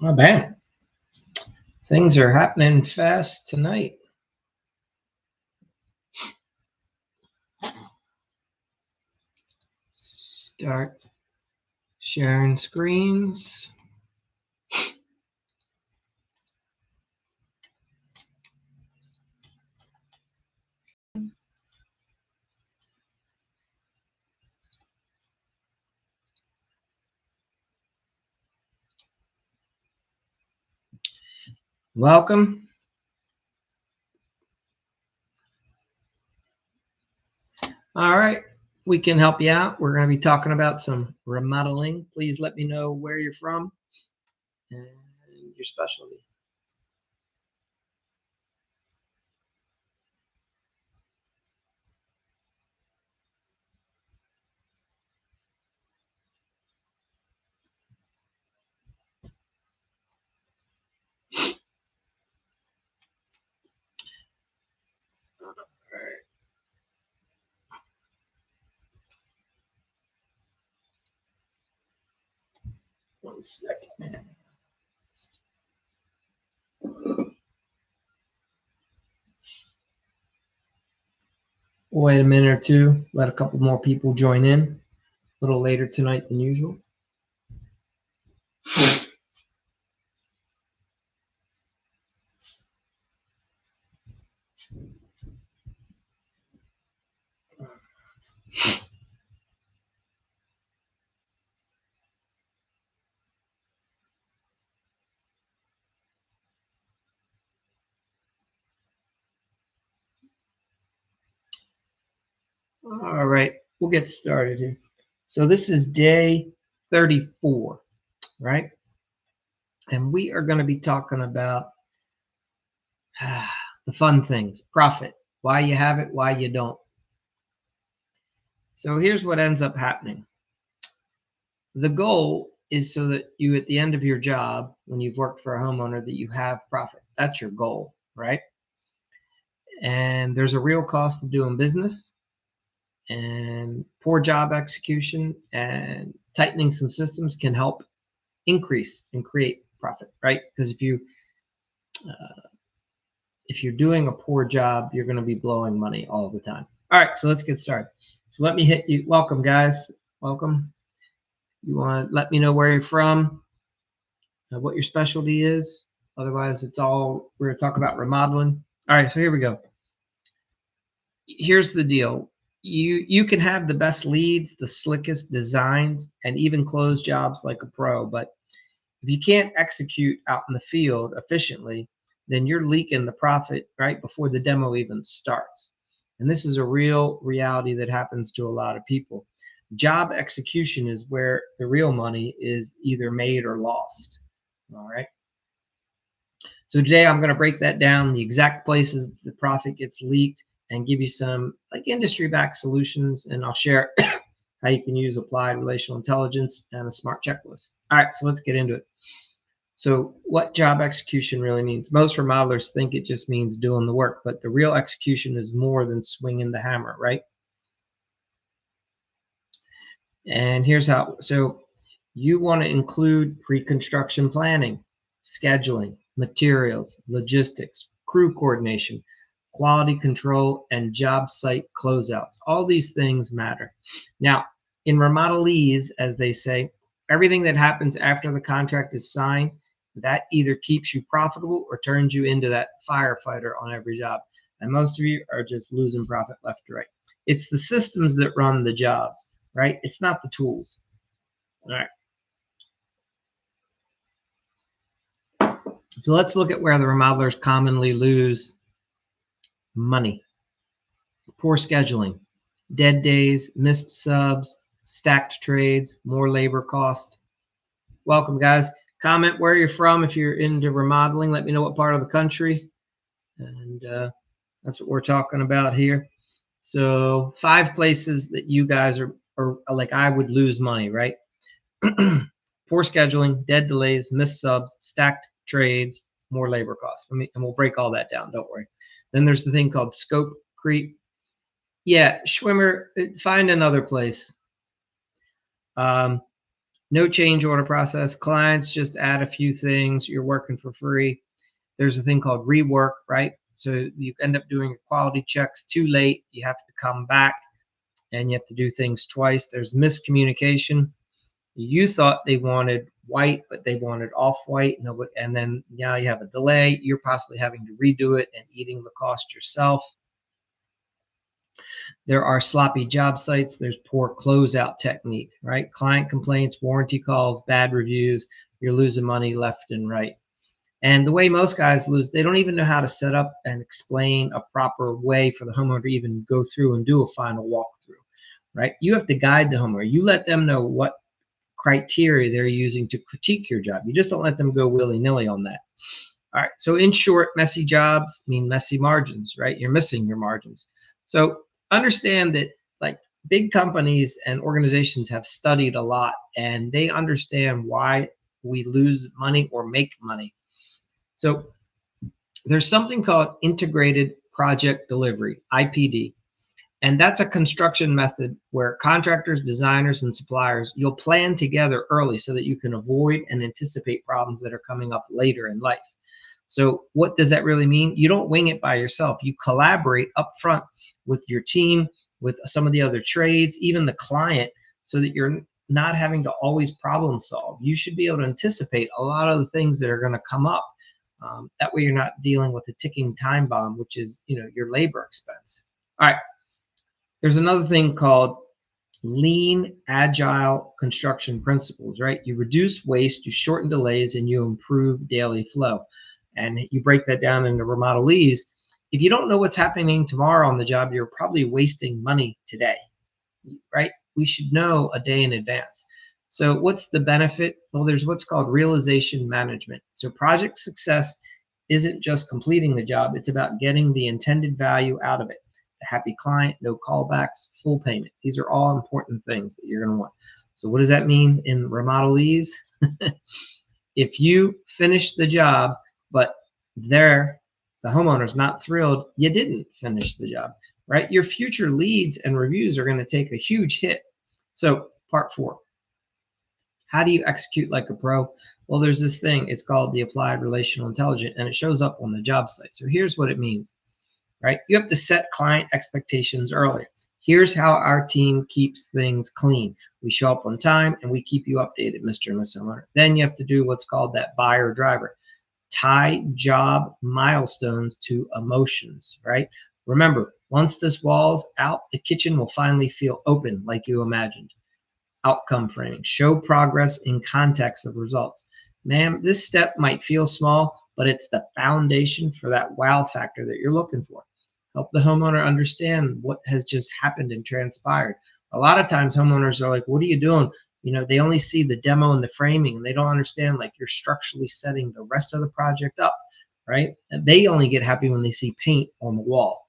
Oh, bam. Things are happening fast tonight. Start sharing screens. Welcome. All right, we can help you out. We're going to be talking about some remodeling. Please let me know where you're from and your specialty. All right. 1 second. We'll wait a minute or two, let a couple more people join in a little later tonight than usual. All right, we'll get started here. So this is day 34, right? And we are going to be talking about the fun things, profit, why you have it, why you don't. So here's what ends up happening. The goal is so that you, at the end of your job, when you've worked for a homeowner, that you have profit. That's your goal, right? And there's a real cost to doing business, and poor job execution and tightening some systems can help increase and create profit, right? Because if you're doing a poor job, you're going to be blowing money all the time. All right, so let's get started. So let me hit you. Welcome, guys. Welcome. You want to let me know where you're from, what your specialty is. Otherwise, we're going to talk about remodeling. All right, so here we go. Here's the deal. You can have the best leads, the slickest designs, and even close jobs like a pro, but if you can't execute out in the field efficiently, then you're leaking the profit right before the demo even starts. And this is a real reality that happens to a lot of people. Job execution is where the real money is either made or lost. All right. So today I'm going to break that down, the exact places the profit gets leaked, and give you some like industry-backed solutions, and I'll share how you can use applied relational intelligence and a smart checklist. All right, so let's get into it. So what job execution really means? Most remodelers think it just means doing the work, but the real execution is more than swinging the hammer, right? And here's how. So you want to include pre-construction planning, scheduling, materials, logistics, crew coordination, quality control, and job site closeouts. All these things matter. Now, in Remodelese, as they say, everything that happens after the contract is signed, that either keeps you profitable or turns you into that firefighter on every job. And most of you are just losing profit left to right. It's the systems that run the jobs, right? It's not the tools. All right. So let's look at where the remodelers commonly lose money. Poor scheduling, dead days, missed subs, stacked trades, more labor cost. Welcome, guys. Comment where you're from if you're into remodeling. Let me know what part of the country. And that's what we're talking about here. So 5 places that you guys are like I would lose money, right? Poor scheduling, dead delays, missed subs, stacked trades, more labor costs. And we'll break all that down. Don't worry. Then there's the thing called scope creep. Yeah, Schwimmer, find another place. Um, No change order process. Clients just add a few things. You're working for free. There's a thing called rework, right? So you end up doing your quality checks too late. You have to come back and you have to do things twice. There's miscommunication. You thought they wanted white, but they wanted off-white. And then now you have a delay. You're possibly having to redo it and eating the cost yourself. There are sloppy job sites. There's poor closeout technique, right? Client complaints, warranty calls, bad reviews. You're losing money left and right. And the way most guys lose, they don't even know how to set up and explain a proper way for the homeowner to even go through and do a final walkthrough, right? You have to guide the homeowner. You let them know what criteria they're using to critique your job. You just don't let them go willy-nilly on that. All right. So in short, messy jobs mean messy margins, right? You're missing your margins. So understand that like big companies and organizations have studied a lot and they understand why we lose money or make money. So there's something called integrated project delivery, IPD. And that's a construction method where contractors, designers, and suppliers, you'll plan together early so that you can avoid and anticipate problems that are coming up later in life. So what does that really mean? You don't wing it by yourself. You collaborate up front with your team, with some of the other trades, even the client, so that you're not having to always problem solve. You should be able to anticipate a lot of the things that are going to come up. That way you're not dealing with a ticking time bomb, which is, your labor expense. All right. There's another thing called lean agile construction principles, right? You reduce waste, you shorten delays, and you improve daily flow. And you break that down into Remodelese. If you don't know what's happening tomorrow on the job, you're probably wasting money today, right? We should know a day in advance. So what's the benefit? Well, there's what's called realization management. So project success isn't just completing the job, it's about getting the intended value out of it. A happy client, no callbacks, full payment. These are all important things that you're going to want. So what does that mean in Remodelese? If you finish the job, but the homeowner's not thrilled, you didn't finish the job, right? Your future leads and reviews are going to take a huge hit. So part 4, how do you execute like a pro? Well, there's this thing, it's called the applied relational intelligence, and it shows up on the job site. So here's what it means, right? You have to set client expectations early. Here's how our team keeps things clean. We show up on time and we keep you updated, Mr. and Miss Homeowner. Then you have to do what's called that buyer driver. Tie job milestones to emotions, right? Remember, once this wall's out, the kitchen will finally feel open like you imagined. Outcome framing. Show progress in context of results. Ma'am, this step might feel small, but it's the foundation for that wow factor that you're looking for. Help the homeowner understand what has just happened and transpired. A lot of times homeowners are like, what are you doing? They only see the demo and the framing and they don't understand like you're structurally setting the rest of the project up, right? And they only get happy when they see paint on the wall.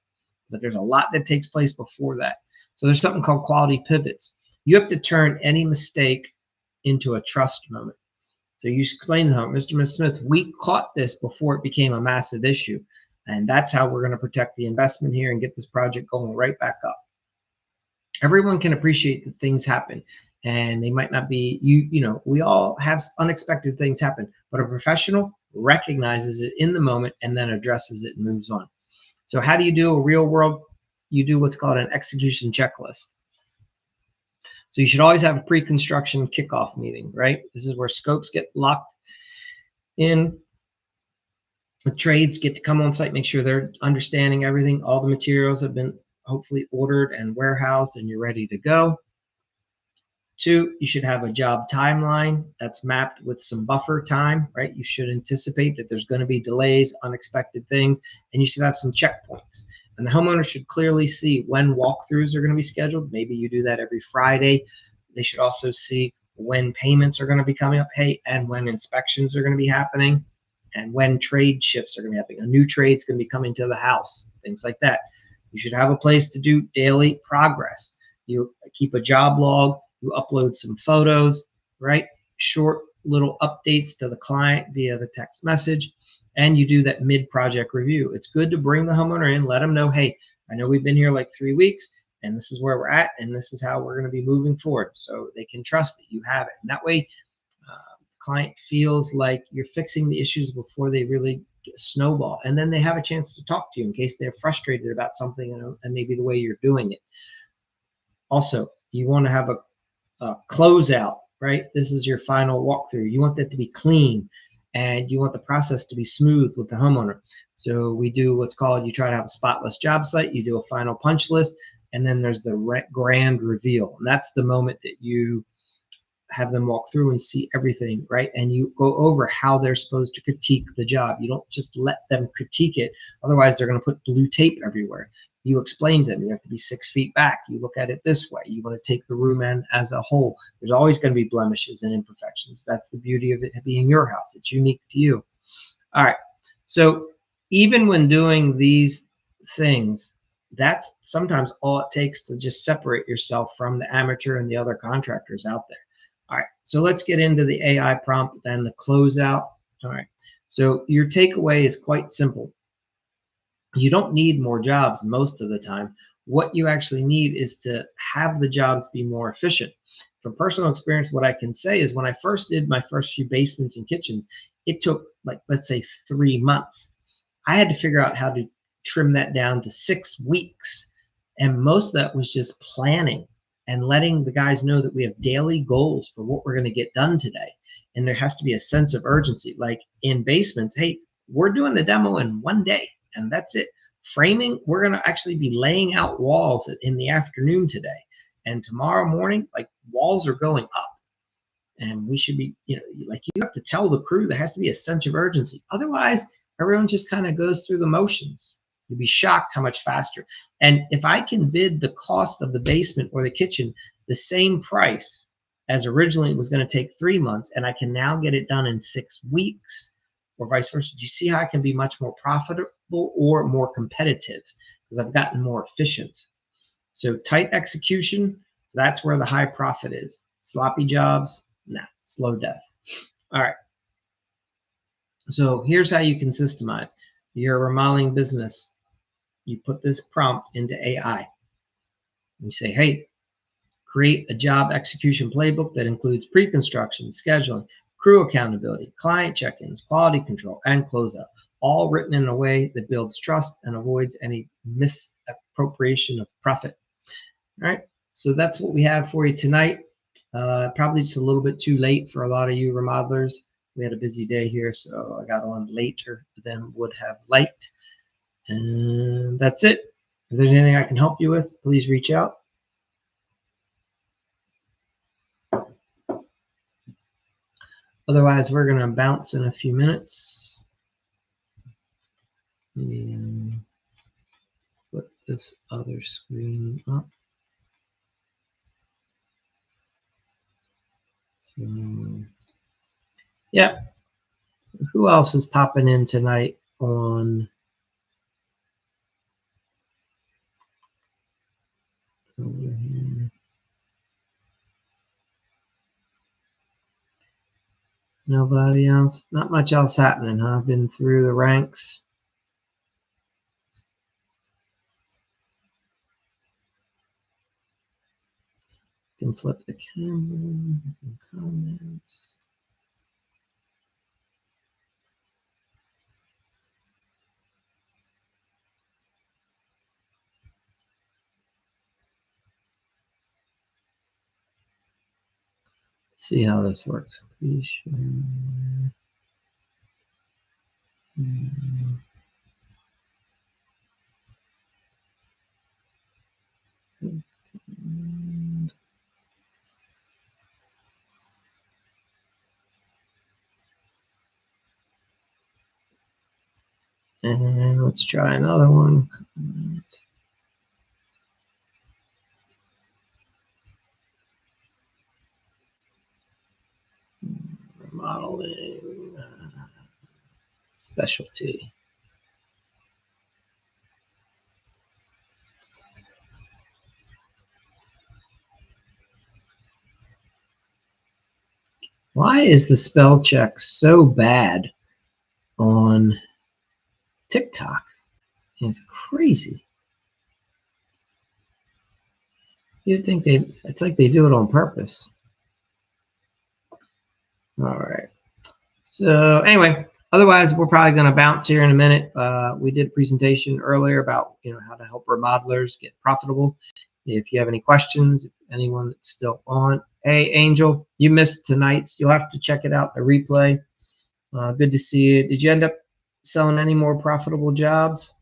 But there's a lot that takes place before that. So there's something called quality pivots. You have to turn any mistake into a trust moment. So you explain to them, Mr. and Ms. Smith, we caught this before it became a massive issue. And that's how we're going to protect the investment here and get this project going right back up. Everyone can appreciate that things happen and they might not be, we all have unexpected things happen, but a professional recognizes it in the moment and then addresses it and moves on. So how do you do a real world? You do what's called an execution checklist. So you should always have a pre-construction kickoff meeting, right? This is where scopes get locked in. The trades get to come on site, make sure they're understanding everything. All the materials have been hopefully ordered and warehoused and you're ready to go. 2, you should have a job timeline that's mapped with some buffer time, right? You should anticipate that there's going to be delays, unexpected things, and you should have some checkpoints. And the homeowner should clearly see when walkthroughs are going to be scheduled. Maybe you do that every Friday. They should also see when payments are going to be coming up, and when inspections are going to be happening, and when trade shifts are going to be happening. A new trade's going to be coming to the house, things like that. You should have a place to do daily progress. You keep a job log. You upload some photos, right? Short little updates to the client via the text message, and you do that mid-project review. It's good to bring the homeowner in, let them know, hey, I know we've been here like 3 weeks. and this is where we're at, and this is how we're going to be moving forward. So they can trust that you have it. And that way, client feels like you're fixing the issues before they really snowball. And then they have a chance to talk to you in case they're frustrated about something and maybe the way you're doing it. Also, you want to have a closeout, right? This is your final walkthrough. You want that to be clean, and you want the process to be smooth with the homeowner. So we do what's called, you try to have a spotless job site, you do a final punch list, and then there's the grand reveal. And that's the moment that you have them walk through and see everything, right? And you go over how they're supposed to critique the job. You don't just let them critique it. Otherwise, they're going to put blue tape everywhere. You explain to them, you have to be 6 feet back. You look at it this way. You want to take the room in as a whole. There's always going to be blemishes and imperfections. That's the beauty of it being your house. It's unique to you. All right. So even when doing these things, that's sometimes all it takes to just separate yourself from the amateur and the other contractors out there. All right, so let's get into the AI prompt and the closeout. All right, so your takeaway is quite simple. You don't need more jobs most of the time. What you actually need is to have the jobs be more efficient. From personal experience, what I can say is when I first did my first few basements and kitchens, it took, like, let's say 3 months. I had to figure out how to trim that down to 6 weeks. And most of that was just planning and letting the guys know that we have daily goals for what we're going to get done today. And there has to be a sense of urgency. Like in basements, hey, we're doing the demo in 1 day, and that's it. Framing, we're going to actually be laying out walls in the afternoon today. And tomorrow morning, like, walls are going up. And we should be, like, you have to tell the crew there has to be a sense of urgency. Otherwise, everyone just kind of goes through the motions. You'd be shocked how much faster. And if I can bid the cost of the basement or the kitchen the same price as originally it was going to take 3 months, and I can now get it done in 6 weeks, or vice versa, do you see how I can be much more profitable or more competitive? Because I've gotten more efficient. So tight execution, that's where the high profit is. Sloppy jobs, nah, slow death. All right. So here's how you can systemize. You're a remodeling business. You put this prompt into AI. You say, hey, create a job execution playbook that includes pre-construction, scheduling, crew accountability, client check-ins, quality control, and closeout, all written in a way that builds trust and avoids any misappropriation of profit. All right, so that's what we have for you tonight. Probably just a little bit too late for a lot of you remodelers. We had a busy day here, so I got on later than would have liked. And that's it. If there's anything I can help you with, please reach out. Otherwise, we're going to bounce in a few minutes. And put this other screen up. So, yeah. Who else is popping in tonight on over here? Nobody else? Not much else happening, huh? I've been through the ranks. Can flip the camera, comments. Let's see how this works. Please share. And let's try another one. Remodeling specialty. Why is the spell check so bad on TikTok? It's crazy. You'd think it's like they do it on purpose. All right. So anyway, otherwise we're probably going to bounce here in a minute. We did a presentation earlier about how to help remodelers get profitable. If you have any questions, if anyone that's still on, hey Angel, you missed tonight's. You'll have to check it out, the replay. Good to see you. Did you end up selling any more profitable jobs?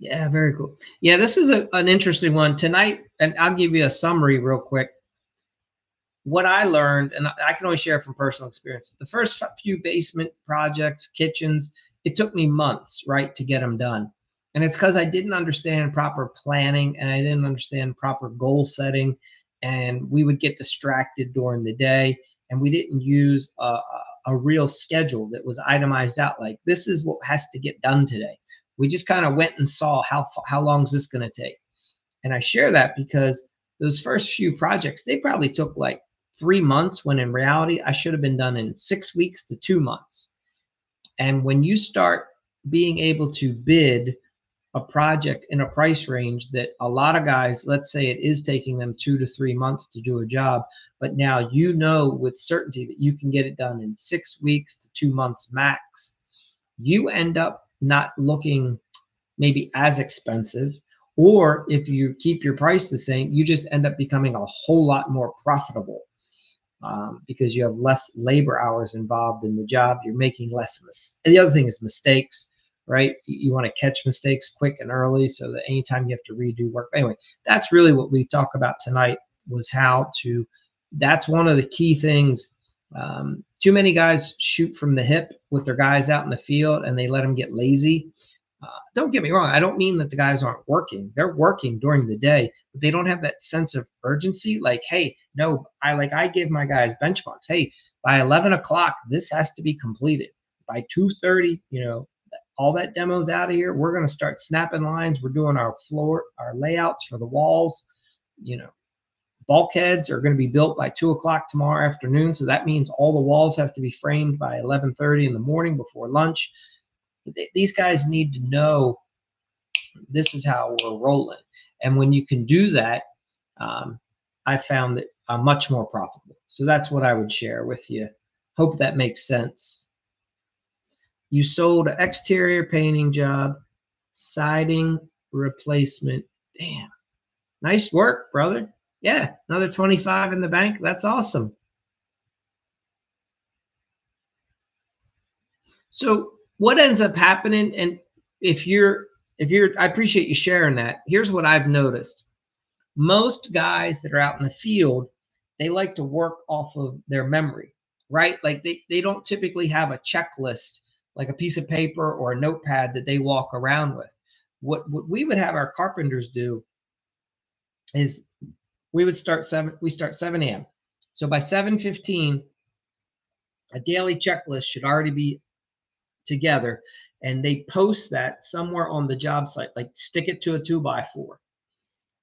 Yeah, very cool. Yeah, this is an interesting one tonight, and I'll give you a summary real quick. What I learned, and I can only share from personal experience, the first few basement projects, kitchens, it took me months, right, to get them done. And it's because I didn't understand proper planning and I didn't understand proper goal setting. And we would get distracted during the day and we didn't use a real schedule that was itemized out like this is what has to get done today. We just kind of went and saw how long is this going to take. And I share that because those first few projects, they probably took like 3 months when in reality, I should have been done in 6 weeks to 2 months. And when you start being able to bid a project in a price range that a lot of guys, let's say it is taking them 2 to 3 months to do a job, but now with certainty that you can get it done in 6 weeks to 2 months max, you end up not looking maybe as expensive. Or if you keep your price the same, you just end up becoming a whole lot more profitable because you have less labor hours involved in the job. You're making less and the other thing is mistakes, right? You want to catch mistakes quick and early so that anytime you have to redo work. Anyway, that's really what we talk about tonight was that's one of the key things. Too many guys shoot from the hip with their guys out in the field and they let them get lazy. Don't get me wrong. I don't mean that the guys aren't working. They're working during the day, but they don't have that sense of urgency. Like, hey, no, I give my guys benchmarks. Hey, by 11 o'clock, this has to be completed. By 2:30, all that demo's out of here. We're going to start snapping lines. We're doing our layouts for the walls. Bulkheads are going to be built by 2 o'clock tomorrow afternoon. So that means all the walls have to be framed by 11:30 in the morning before lunch. These guys need to know this is how we're rolling. And when you can do that, I found that I'm much more profitable. So that's what I would share with you. Hope that makes sense. You sold an exterior painting job, siding replacement. Damn. Nice work, brother. Yeah, another 25 in the bank. That's awesome. So what ends up happening, and if you're, I appreciate you sharing that. Here's what I've noticed. Most guys that are out in the field, they like to work off of their memory, right? Like they don't typically have a checklist, like a piece of paper or a notepad that they walk around with. What we would have our carpenters do is we start 7 a.m. So by 7:15, a daily checklist should already be together and they post that somewhere on the job site, like stick it to a 2x4.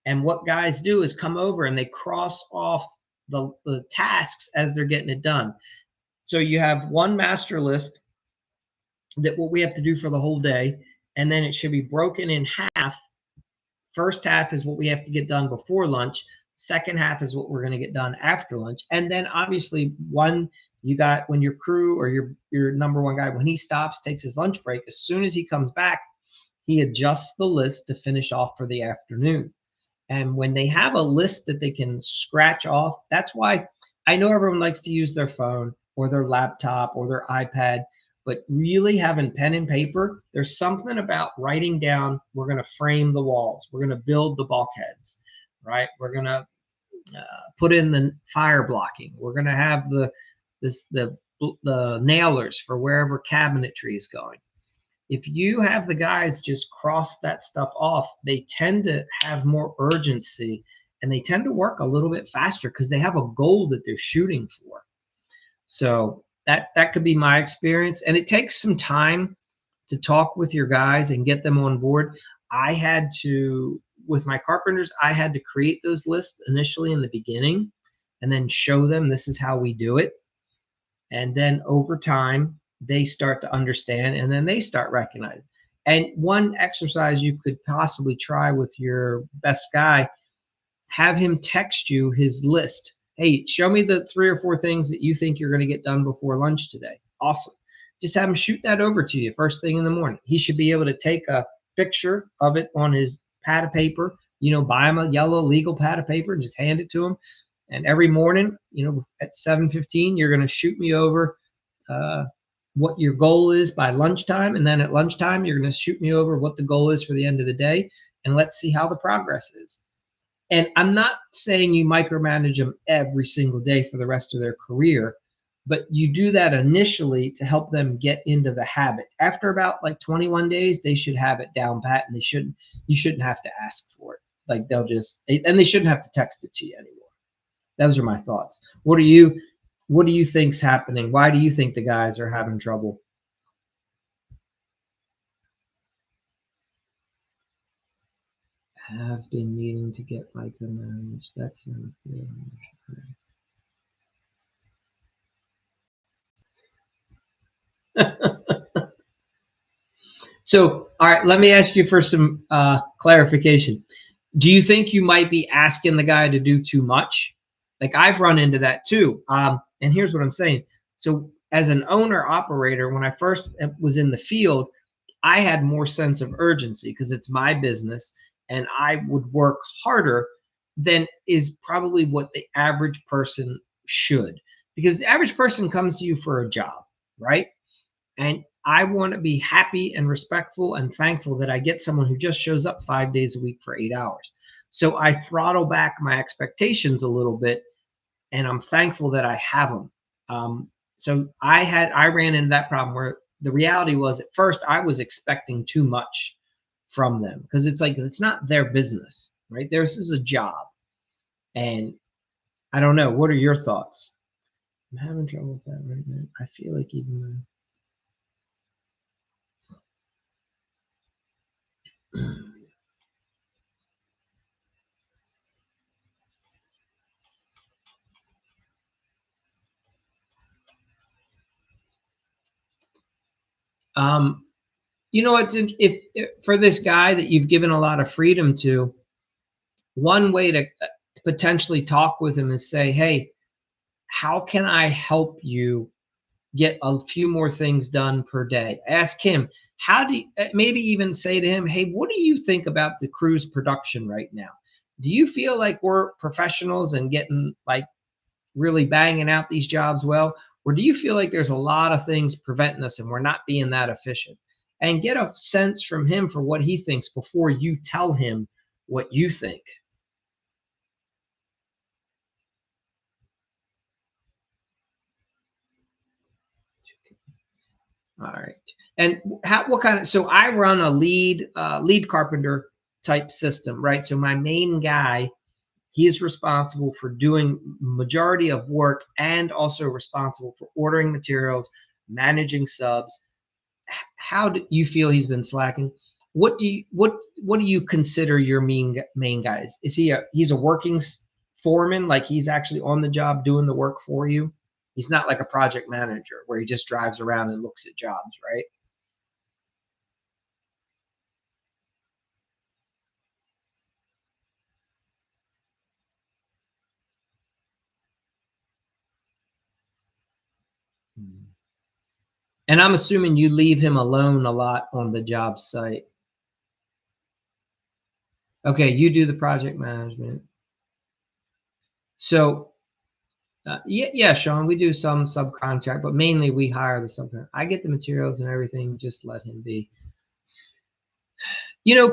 And what guys do is come over and they cross off the tasks as they're getting it done. So you have one master list that what we have to do for the whole day, and then it should be broken in half. First half is what we have to get done before lunch. Second half is what we're going to get done after lunch. And then obviously you got when your crew or your number one guy, when he stops, takes his lunch break, as soon as he comes back, he adjusts the list to finish off for the afternoon. And when they have a list that they can scratch off, that's why I know everyone likes to use their phone or their laptop or their iPad, but really having pen and paper, there's something about writing down, we're going to frame the walls, we're going to build the bulkheads, right? We're going to put in the fire blocking. We're going to have the nailers for wherever cabinetry is going. If you have the guys just cross that stuff off, they tend to have more urgency and they tend to work a little bit faster because they have a goal that they're shooting for. So that could be my experience. And it takes some time to talk with your guys and get them on board. With my carpenters, I had to create those lists initially in the beginning and then show them this is how we do it. And then over time, they start to understand, and then they start recognizing. And one exercise you could possibly try with your best guy, have him text you his list. Hey, show me the 3 or 4 things that you think you're going to get done before lunch today. Awesome. Just have him shoot that over to you first thing in the morning. He should be able to take a picture of it on his pad of paper, buy him a yellow legal pad of paper and just hand it to him. And every morning, at 7:15, you're going to shoot me over what your goal is by lunchtime. And then at lunchtime, you're going to shoot me over what the goal is for the end of the day. And let's see how the progress is. And I'm not saying you micromanage them every single day for the rest of their career, but you do that initially to help them get into the habit. After about like 21 days, they should have it down pat, and you shouldn't have to ask for it. Like and they shouldn't have to text it to you anymore. Those are my thoughts. What do you think's happening? Why do you think the guys are having trouble? Have been needing to get micromanaged. That sounds good. So, all right, let me ask you for some clarification. Do you think you might be asking the guy to do too much? Like I've run into that too. And here's what I'm saying. So as an owner operator, when I first was in the field, I had more sense of urgency because it's my business and I would work harder than is probably what the average person should. Because the average person comes to you for a job, right? And I want to be happy and respectful and thankful that I get someone who just shows up 5 days a week for 8 hours. So I throttle back my expectations a little bit, and I'm thankful that I have them. So I ran into that problem where the reality was at first I was expecting too much from them because it's like it's not their business, right? This is a job, and I don't know. What are your thoughts? I'm having trouble with that right now. I feel like even. You know what? If for this guy that you've given a lot of freedom to, one way to potentially talk with him is say, "Hey, how can I help you get a few more things done per day?" Ask him, how do you, maybe even say to him, "Hey, what do you think about the crew's production right now? Do you feel like we're professionals and getting like really banging out these jobs well? Or do you feel like there's a lot of things preventing us and we're not being that efficient?" And get a sense from him for what he thinks before you tell him what you think. All right. And what kind of, so I run a lead carpenter type system, right? So my main guy, he is responsible for doing majority of work and also responsible for ordering materials, managing subs. How do you feel he's been slacking? What do you consider your main guys? Is he's a working foreman, like he's actually on the job doing the work for you? He's not like a project manager where he just drives around and looks at jobs, right? Hmm. And I'm assuming you leave him alone a lot on the job site. Okay, you do the project management. So, yeah, Sean, we do some subcontract, but mainly we hire the subcontract. I get the materials and everything, just let him be.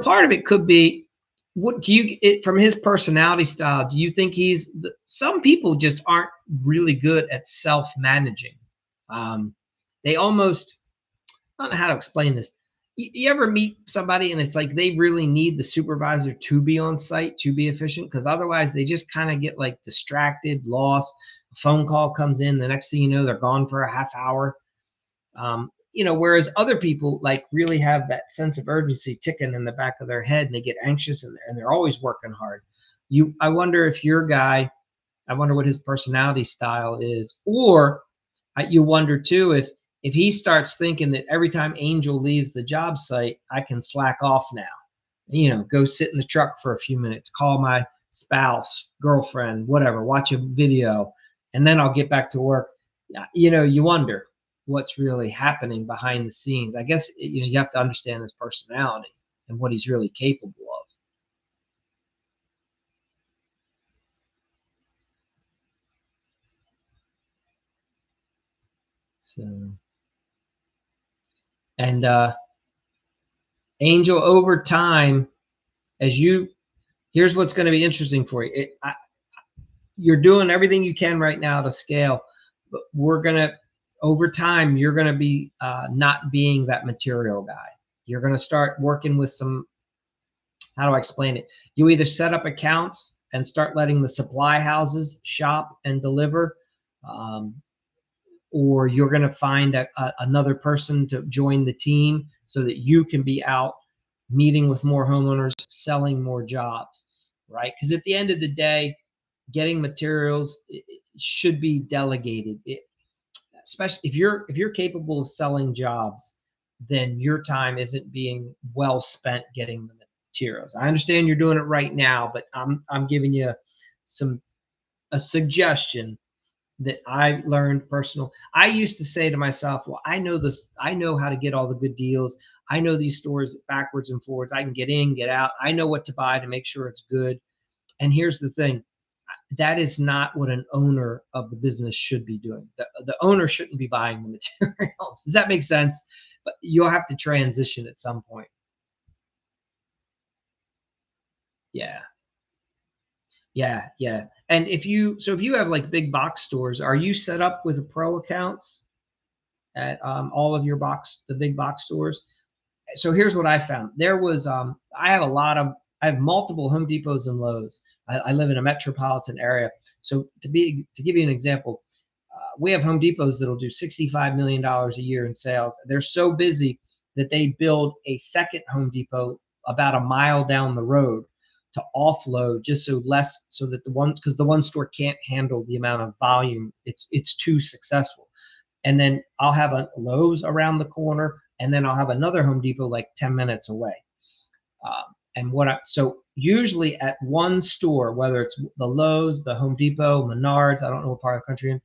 Part of it could be, what do from his personality style, do you think some people just aren't really good at self-managing. They almost, I don't know how to explain this. You ever meet somebody and it's like they really need the supervisor to be on site to be efficient? Because otherwise they just kind of get like distracted, lost. A phone call comes in, the next thing you know, they're gone for a half hour. Whereas other people like really have that sense of urgency ticking in the back of their head and they get anxious and they're always working hard. I wonder if your guy I wonder what his personality style is. Or you wonder too if he starts thinking that every time Angel leaves the job site, I can slack off now. Go sit in the truck for a few minutes, call my spouse, girlfriend, whatever, watch a video, and then I'll get back to work. You wonder what's really happening behind the scenes. I guess you have to understand his personality and what he's really capable of. So, and Angel, over time, here's what's going to be interesting for you. You're doing everything you can right now to scale, but over time, you're going to be not being that material guy. You're going to start working with how do I explain it? You either set up accounts and start letting the supply houses shop and deliver, or you're going to find another person to join the team so that you can be out meeting with more homeowners, selling more jobs, right? Because at the end of the day, getting materials should be delegated. Especially if you're capable of selling jobs, then your time isn't being well spent getting the materials. I understand you're doing it right now, but I'm giving you a suggestion that I learned personal. I used to say to myself, well, I know this, I know how to get all the good deals. I know these stores backwards and forwards. I can get in, get out. I know what to buy to make sure it's good. And here's the thing. That is not what an owner of the business should be doing. The owner shouldn't be buying the materials. Does that make sense? But you'll have to transition at some point. Yeah. Yeah. And if you have like big box stores, are you set up with a pro accounts at all of the big box stores? So here's what I found. I have multiple Home Depots and Lowe's. I live in a metropolitan area. So to give you an example, we have Home Depots that'll do $65 million a year in sales. They're so busy that they build a second Home Depot about a mile down the road to offload just so that because the one store can't handle the amount of volume. It's too successful. And then I'll have a Lowe's around the corner, and then I'll have another Home Depot like 10 minutes away. So usually at one store, whether it's the Lowe's, the Home Depot, Menards, I don't know what part of the country,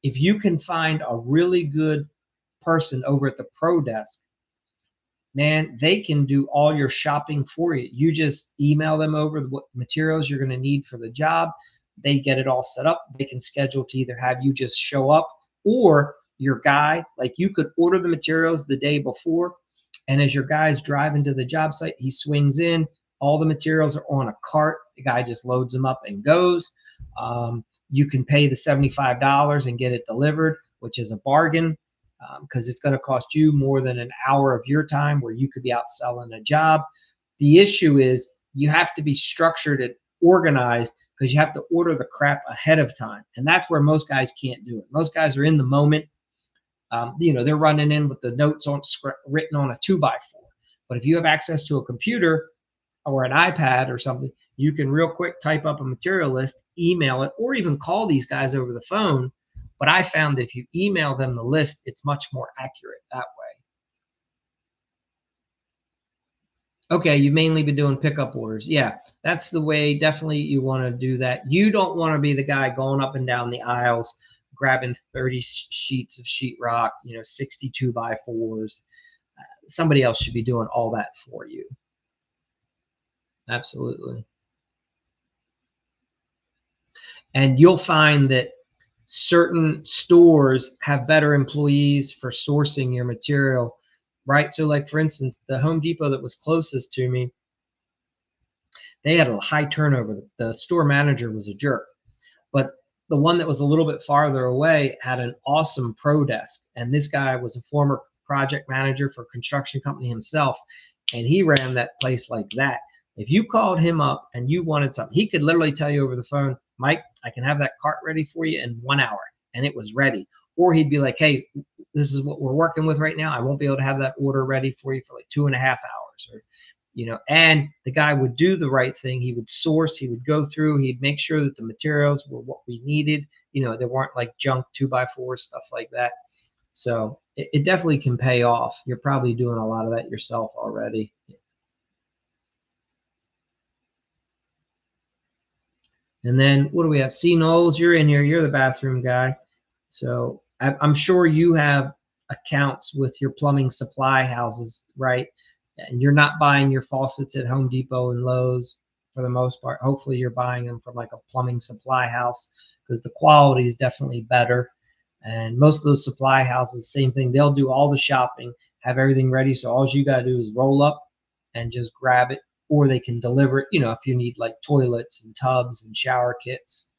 if you can find a really good person over at the pro desk, man, they can do all your shopping for you. You just email them over what materials you're going to need for the job. They get it all set up. They can schedule to either have you just show up, or your guy, like you could order the materials the day before. And as your guy's driving to the job site, he swings in. All the materials are on a cart. The guy just loads them up and goes. You can pay the $75 and get it delivered, which is a bargain, because it's going to cost you more than an hour of your time where you could be out selling a job. The issue is you have to be structured and organized, because you have to order the crap ahead of time. And that's where most guys can't do it. Most guys are in the moment. They're running in with the notes written on a 2x4. But if you have access to a computer or an iPad or something, you can real quick type up a material list, email it, or even call these guys over the phone. But I found that if you email them the list, it's much more accurate that way. Okay, you've mainly been doing pickup orders. Yeah, that's the way. Definitely you want to do that. You don't want to be the guy going up and down the aisles grabbing 30 sheets of sheetrock, 62 by 4s. Somebody else should be doing all that for you. Absolutely. And you'll find that certain stores have better employees for sourcing your material, right? So like, for instance, the Home Depot that was closest to me, they had a high turnover. The store manager was a jerk. But the one that was a little bit farther away had an awesome pro desk. And this guy was a former project manager for a construction company himself. And he ran that place like that. If you called him up and you wanted something, he could literally tell you over the phone, Mike, I can have that cart ready for you in 1 hour. And it was ready. Or he'd be like, hey, this is what we're working with right now. I won't be able to have that order ready for you for like 2.5 hours. and the guy would do the right thing. He would source, he would go through, he'd make sure that the materials were what we needed. They weren't like junk 2x4 stuff like that. So it definitely can pay off. You're probably doing a lot of that yourself already. And then what do we have? C. Knowles, you're in here. You're the bathroom guy. So I'm sure you have accounts with your plumbing supply houses, right? And you're not buying your faucets at Home Depot and Lowe's for the most part. Hopefully you're buying them from like a plumbing supply house, because the quality is definitely better. And most of those supply houses, same thing. They'll do all the shopping, have everything ready. So all you got to do is roll up and just grab it, or they can deliver it, if you need like toilets and tubs and shower kits.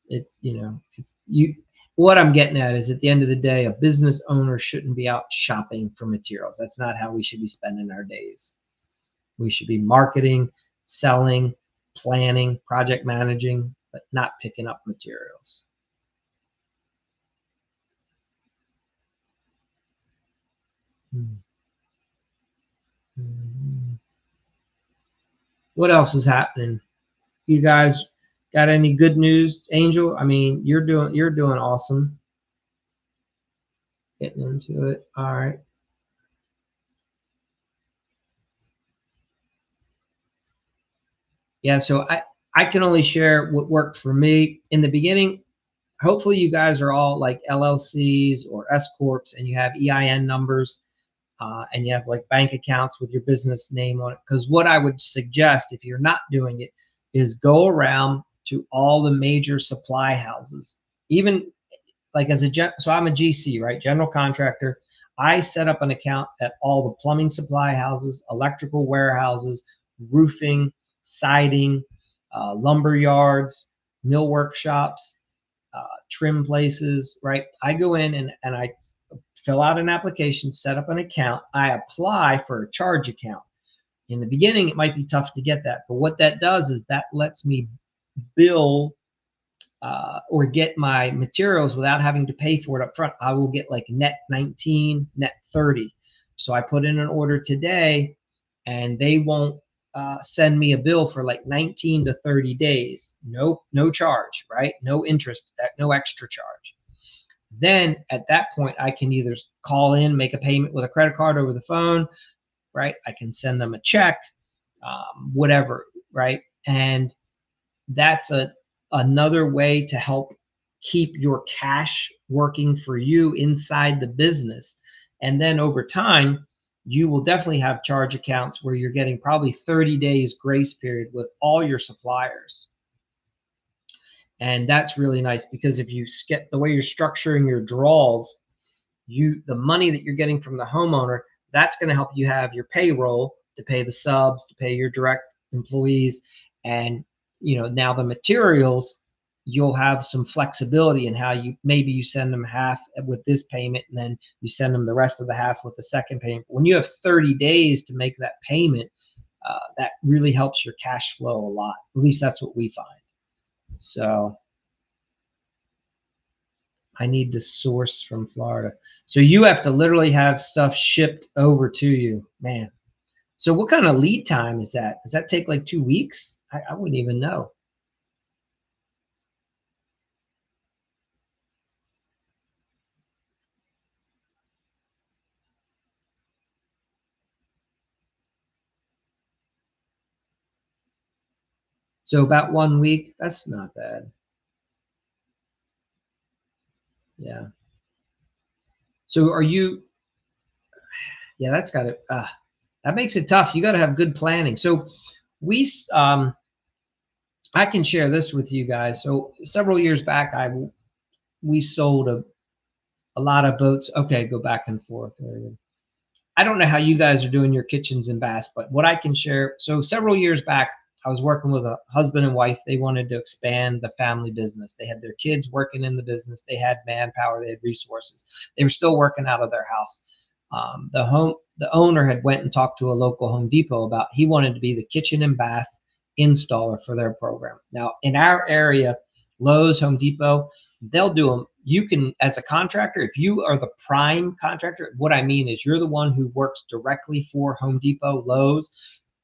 It's you. What I'm getting at is, at the end of the day, a business owner shouldn't be out shopping for materials. That's not how we should be spending our days. We should be marketing, selling, planning, project managing, but not picking up materials. What else is happening? You guys got any good news, Angel? I mean, you're doing awesome. Getting into it. All right. Yeah, so I can only share what worked for me in the beginning. Hopefully you guys are all like LLCs or S corps, and you have EIN numbers, and you have like bank accounts with your business name on it. Because what I would suggest, if you're not doing it, is go around to all the major supply houses. Even like so I'm a GC, right? General contractor. I set up an account at all the plumbing supply houses, electrical warehouses, roofing, siding, lumber yards, mill workshops, trim places, right? I go in and I fill out an application, set up an account. I apply for a charge account. In the beginning, it might be tough to get that, but what that does is that lets me bill or get my materials without having to pay for it up front. I will get like net 19, net 30. So I put in an order today, and they won't send me a bill for like 19 to 30 days. No charge, right? No interest, no extra charge. Then at that point, I can either call in, make a payment with a credit card over the phone, right? I can send them a check, whatever, right? And that's another way to help keep your cash working for you inside the business. And then over time, you will definitely have charge accounts where you're getting probably 30 days grace period with all your suppliers. And that's really nice, because if you skip the way you're structuring your draws, the money that you're getting from the homeowner, that's going to help you have your payroll to pay the subs, to pay your direct employees. And now the materials, you'll have some flexibility in how maybe you send them half with this payment, and then you send them the rest of the half with the second payment. When you have 30 days to make that payment, that really helps your cash flow a lot. At least that's what we find. So I need to source from Florida. So you have to literally have stuff shipped over to you, man. So what kind of lead time is that? Does that take like 2 weeks? I wouldn't even know. So about 1 week, that's not bad. Yeah. So are you, yeah, that's got it. That makes it tough. You got to have good planning. So I can share this with you guys. So several years back, we sold a lot of boats. Okay, go back and forth. I don't know how you guys are doing your kitchens and baths, but what I can share. So several years back, I was working with a husband and wife. They wanted to expand the family business. They had their kids working in the business. They had manpower. They had resources. They were still working out of their house. The owner had went and talked to a local Home Depot about he wanted to be the kitchen and bath installer for their program. Now in our area, Lowe's, Home Depot, they'll do them. You can, as a contractor, if you are the prime contractor, what I mean is you're the one who works directly for Home Depot, Lowe's,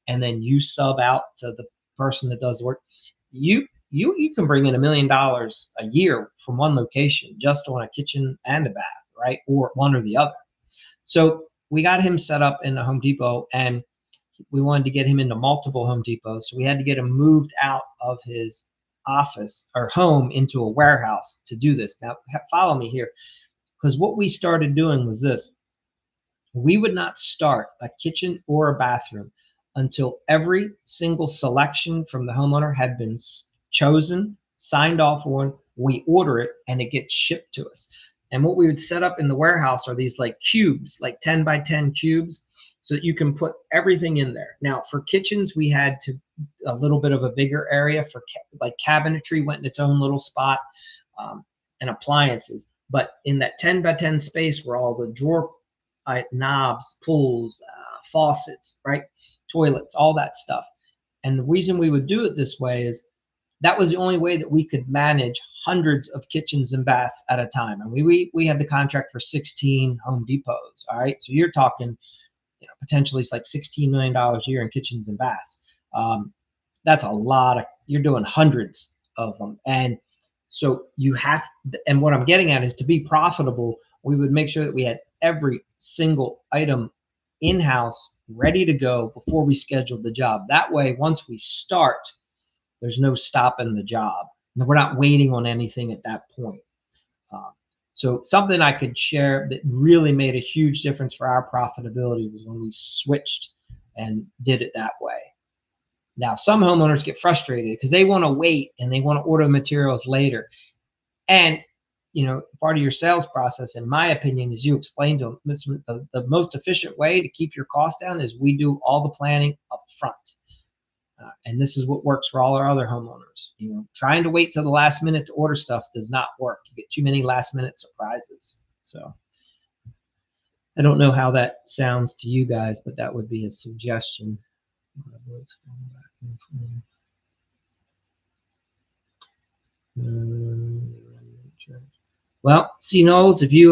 and then you sub out to the person that does the work. You can bring in $1 million a year from one location just on a kitchen and a bath, right? Or one or the other. So we got him set up in the Home Depot, and we wanted to get him into multiple Home Depots. So we had to get him moved out of his office or home into a warehouse to do this. Now, follow me here, because what we started doing was this. We would not start a kitchen or a bathroom until every single selection from the homeowner had been chosen, signed off on. We order it and it gets shipped to us. And what we would set up in the warehouse are these like cubes, like 10 by 10 cubes, so that you can put everything in there. Now, for kitchens, we had to a little bit of a bigger area for like cabinetry went in its own little spot, and appliances. But in that 10 by 10 space where all the drawer knobs, pulls, faucets, right, toilets, all that stuff. And the reason we would do it this way is that was the only way that we could manage hundreds of kitchens and baths at a time. And we had the contract for 16 Home Depots. All right, so you're talking, potentially it's like $16 million a year in kitchens and baths. That's a lot of, you're doing hundreds of them. And so you have, and what I'm getting at is to be profitable, we would make sure that we had every single item in-house ready to go before we scheduled the job. That way, once we start, there's no stopping the job. We're not waiting on anything at that point. So something I could share that really made a huge difference for our profitability was when we switched and did it that way. Now, some homeowners get frustrated because they want to wait and they want to order materials later. And, part of your sales process, in my opinion, is you explain to them the most efficient way to keep your costs down is we do all the planning up front. And this is what works for all our other homeowners. Trying to wait till the last minute to order stuff does not work. You get too many last minute surprises. So I don't know how that sounds to you guys, but that would be a suggestion. Well, see, Knowles, if you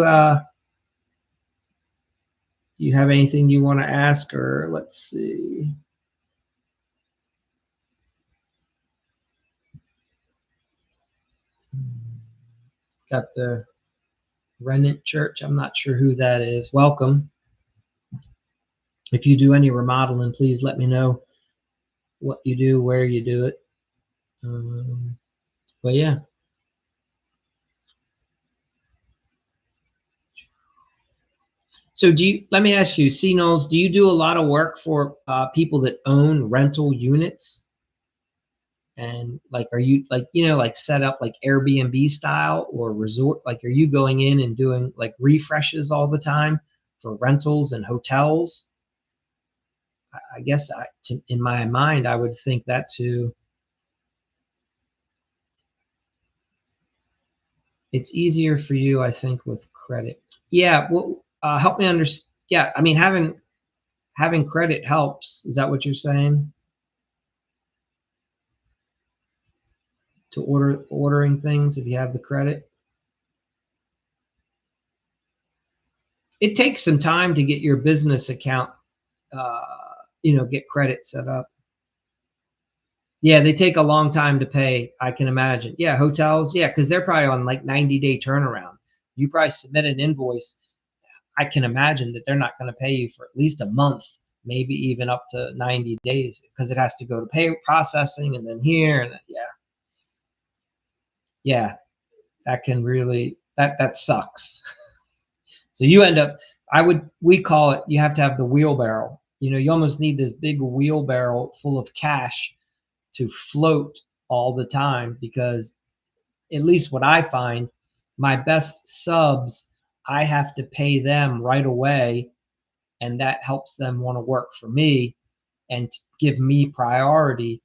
you have anything you want to ask, or let's see. Got the Remnant Church. I'm not sure who that is. Welcome. If you do any remodeling, please let me know what you do, where you do it. But yeah. So let me ask you, C. Knowles, do you do a lot of work for people that own rental units? And like, are you like set up like Airbnb style or resort? Like, are you going in and doing like refreshes all the time for rentals and hotels? I guess in my mind, I would think that too. It's easier for you, I think, with credit. Yeah. Well, help me understand. Yeah. I mean, having credit helps. Is that what you're saying? To ordering things if you have the credit? It takes some time to get your business account, get credit set up. Yeah, they take a long time to pay, I can imagine. Yeah, hotels, yeah, because they're probably on like 90-day turnaround. You probably submit an invoice. I can imagine that they're not going to pay you for at least a month, maybe even up to 90 days, because it has to go to pay processing and then here and yeah, that can really that sucks. So you end up, we call it, you have to have the wheelbarrow. You almost need this big wheelbarrow full of cash to float all the time, because at least what I find, my best subs, I have to pay them right away, and that helps them want to work for me and give me priority,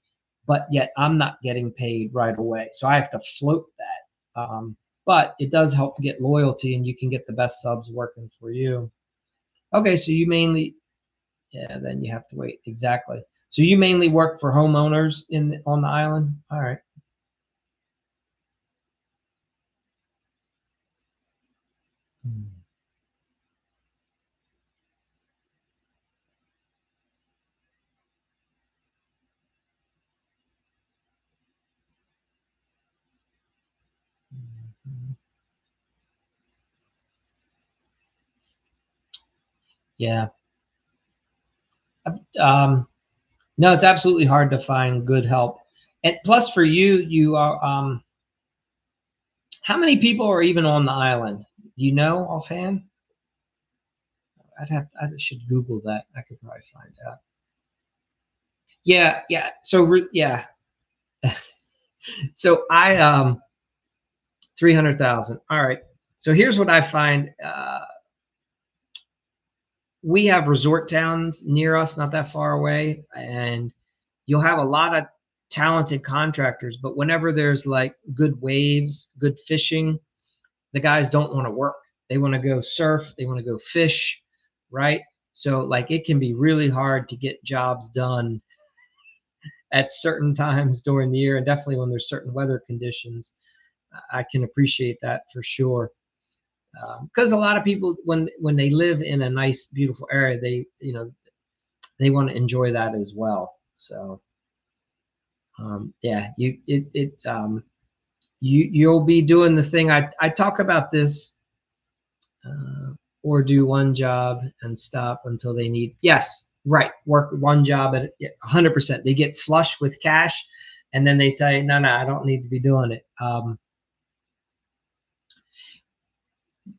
but yet I'm not getting paid right away. So I have to float that. But it does help get loyalty, and you can get the best subs working for you. Okay, so you mainly, yeah, then you have to wait. Exactly. So you mainly work for homeowners on the island? All right. Yeah. No, it's absolutely hard to find good help. And plus for you, you are, how many people are even on the island? Do you know offhand? I should Google that. I could probably find out. Yeah, yeah. So yeah. So 300,000. All right. So here's what I find. We have resort towns near us, not that far away, and you'll have a lot of talented contractors, but whenever there's like good waves, good fishing, the guys don't want to work. They want to go surf, they want to go fish, right? So like it can be really hard to get jobs done at certain times during the year, and definitely when there's certain weather conditions. I can appreciate that for sure. Because a lot of people, when they live in a nice, beautiful area, they want to enjoy that as well. So yeah, you'll be doing the thing. I talk about this, or do one job and stop until they need. Yes, right. Work one job at 100%. They get flush with cash, and then they tell you, no, I don't need to be doing it.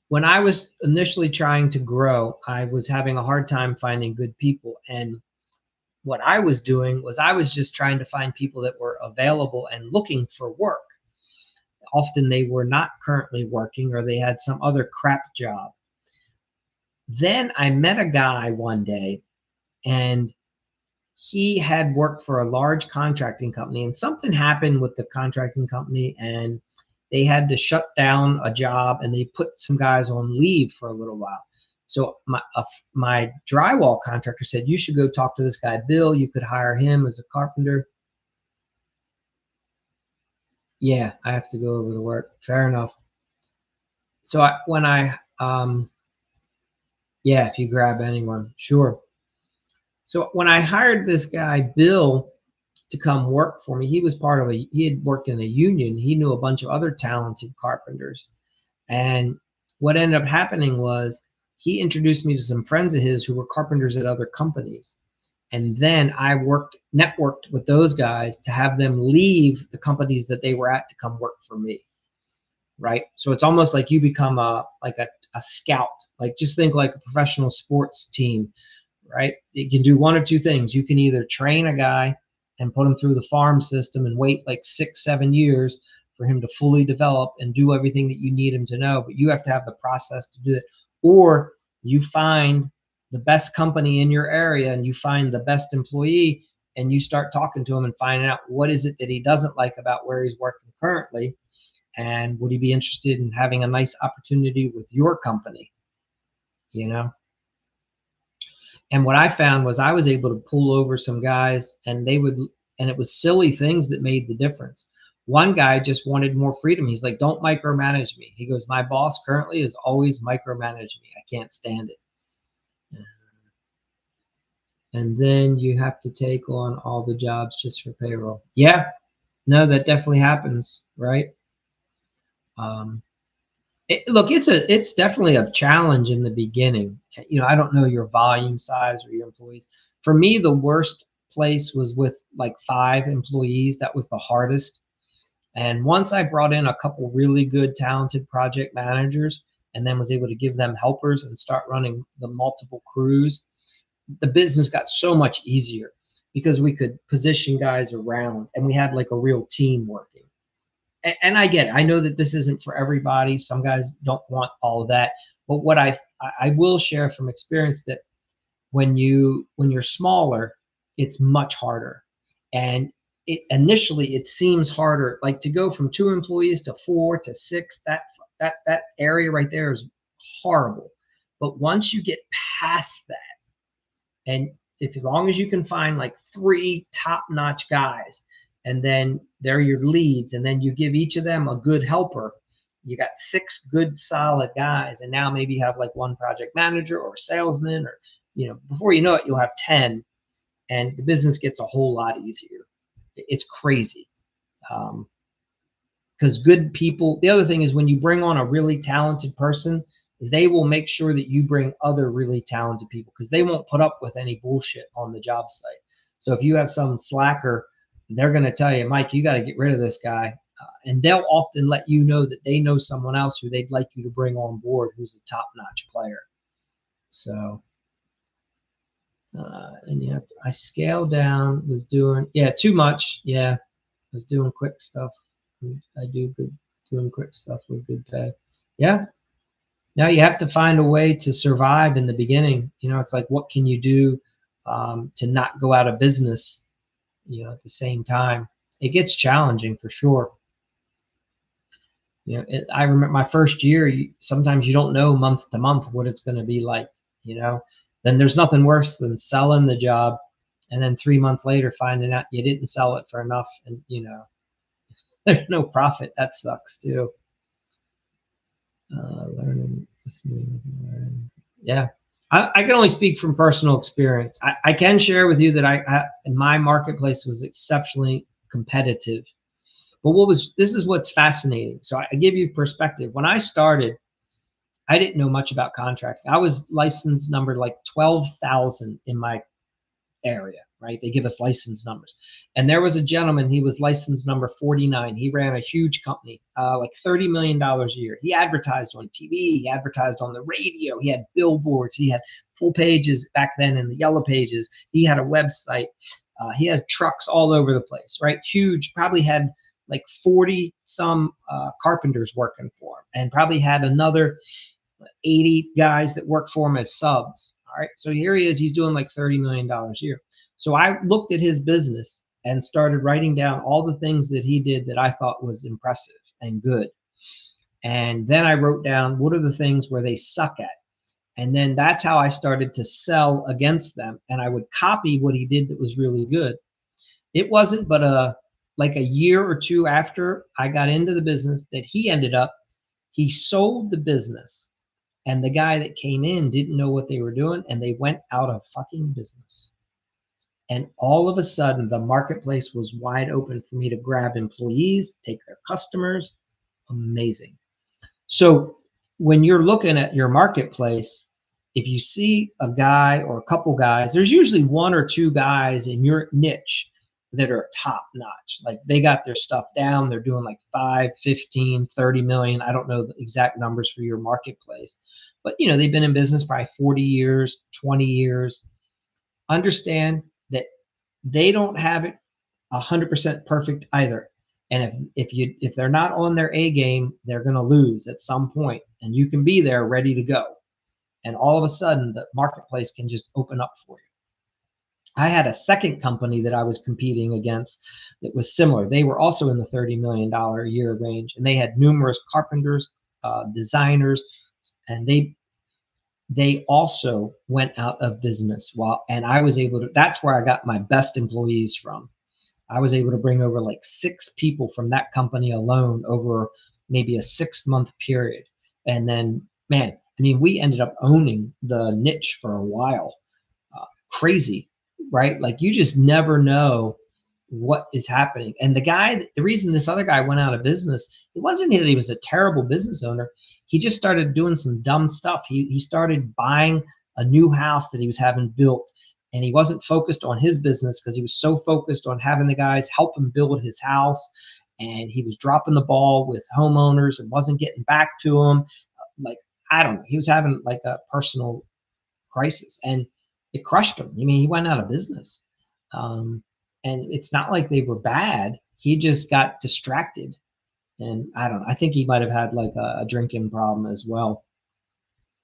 When I was initially trying to grow, I was having a hard time finding good people. And what I was doing was I was just trying to find people that were available and looking for work. Often they were not currently working or they had some other crap job. Then I met a guy one day and he had worked for a large contracting company and something happened with the contracting company and they had to shut down a job and they put some guys on leave for a little while. So my drywall contractor said, you should go talk to this guy, Bill. You could hire him as a carpenter. Yeah, I have to go over the work. Fair enough. So yeah, if you grab anyone, sure. So when I hired this guy, Bill, to come work for me, he had worked in a union. He knew a bunch of other talented carpenters. And what ended up happening was he introduced me to some friends of his who were carpenters at other companies. And then I networked with those guys to have them leave the companies that they were at to come work for me. Right. So it's almost like you become a scout. Like just think like a professional sports team, right? You can do one or two things. You can either train a guy and put him through the farm system and wait like 6, 7 years for him to fully develop and do everything that you need him to know, but you have to have the process to do it. Or you find the best company in your area and you find the best employee and you start talking to him and finding out what is it that he doesn't like about where he's working currently, and would he be interested in having a nice opportunity with your company, you know? And what I found was I was able to pull over some guys and and it was silly things that made the difference. One guy just wanted more freedom. He's like, don't micromanage me. He goes, my boss currently is always micromanaging me. I can't stand it. And then you have to take on all the jobs just for payroll. Yeah, no, that definitely happens, right? Um, Look, it's definitely a challenge in the beginning. I don't know your volume size or your employees. For me, the worst place was with like 5 employees. That was the hardest. And once I brought in a couple really good, talented project managers and then was able to give them helpers and start running the multiple crews, the business got so much easier because we could position guys around and we had like a real team working. And I get it. I know that this isn't for everybody. Some guys don't want all of that. But what I will share from experience that when you're smaller, it's much harder. And initially it seems harder. Like to go from 2 employees to 4 to 6, that area right there is horrible. But once you get past that, and if as long as you can find like 3 top-notch guys and then they're your leads and then you give each of them a good helper, you got 6 good solid guys, and now maybe you have like one project manager or salesman, or before you know it you'll have 10, and the business gets a whole lot easier. It's crazy. Because because good people, the other thing is when you bring on a really talented person, they will make sure that you bring other really talented people because they won't put up with any bullshit on the job site. So if you have some slacker, they're going to tell you, Mike, you got to get rid of this guy. And they'll often let you know that they know someone else who they'd like you to bring on board who's a top-notch player. So, and yeah, I scaled down, was doing, too much. Yeah, was doing quick stuff. I do good, doing quick stuff with good pay. Yeah. Now you have to find a way to survive in the beginning. It's like, what can you do to not go out of business, at the same time? It gets challenging for sure. I remember my first year, sometimes you don't know month to month what it's going to be like, then there's nothing worse than selling the job and then 3 months later finding out you didn't sell it for enough and, there's no profit. That sucks too. Learning, listening, learning. Yeah. I can only speak from personal experience. I can share with you that in my marketplace was exceptionally competitive. But this is what's fascinating. So I give you perspective. When I started, I didn't know much about contracting. I was license number like 12,000 in my area, right? They give us license numbers. And there was a gentleman, he was license number 49. He ran a huge company, like $30 million a year. He advertised on TV, he advertised on the radio, he had billboards, he had full pages back then in the yellow pages. He had a website. He had trucks all over the place, right? Huge, probably had like 40 some carpenters working for him and probably had another 80 guys that work for him as subs. All right. So here he is, he's doing like $30 million a year. So I looked at his business and started writing down all the things that he did that I thought was impressive and good. And then I wrote down what are the things where they suck at. And then that's how I started to sell against them. And I would copy what he did that was really good. It wasn't but like a year or two after I got into the business that he sold the business. And the guy that came in didn't know what they were doing, and they went out of fucking business. And all of a sudden, the marketplace was wide open for me to grab employees, take their customers. Amazing. So when you're looking at your marketplace, if you see a guy or a couple guys, there's usually one or two guys in your niche that are top notch. Like they got their stuff down. They're doing like 5, 15, 30 million. I don't know the exact numbers for your marketplace, but they've been in business probably 40 years, 20 years. Understand that they don't have it 100% perfect either. And if they're not on their A game, they're going to lose at some point, and you can be there ready to go. And all of a sudden the marketplace can just open up for you. I had a second company that I was competing against that was similar. They were also in the $30 million a year range, and they had numerous carpenters, designers, and they also went out of business. And I was able to, that's where I got my best employees from. I was able to bring over like 6 people from that company alone over maybe a 6-month period. And then, man, I mean, we ended up owning the niche for a while. Crazy. Right? Like you just never know what is happening. And the reason this other guy went out of business, it wasn't that he was a terrible business owner. He just started doing some dumb stuff. He started buying a new house that he was having built, and he wasn't focused on his business because he was so focused on having the guys help him build his house. And he was dropping the ball with homeowners and wasn't getting back to them. Like, I don't know. He was having like a personal crisis, and it crushed him. I mean, he went out of business. And it's not like they were bad. He just got distracted. And I don't know. I think he might have had like a drinking problem as well.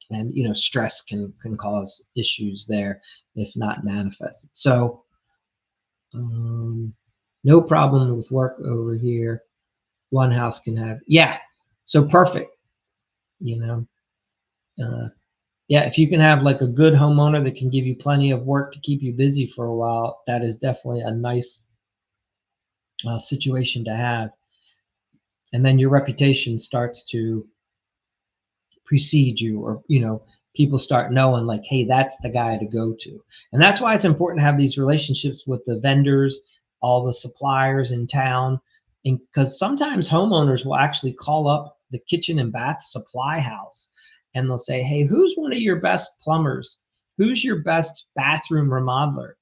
And, stress can cause issues there if not manifested. So no problem with work over here. One house can have, yeah. So perfect, yeah, if you can have like a good homeowner that can give you plenty of work to keep you busy for a while, that is definitely a nice situation to have. And then your reputation starts to precede you, or, people start knowing like, hey, that's the guy to go to. And that's why it's important to have these relationships with the vendors, all the suppliers in town, And because sometimes homeowners will actually call up the kitchen and bath supply house and they'll say, hey, who's one of your best plumbers? Who's your best bathroom remodeler?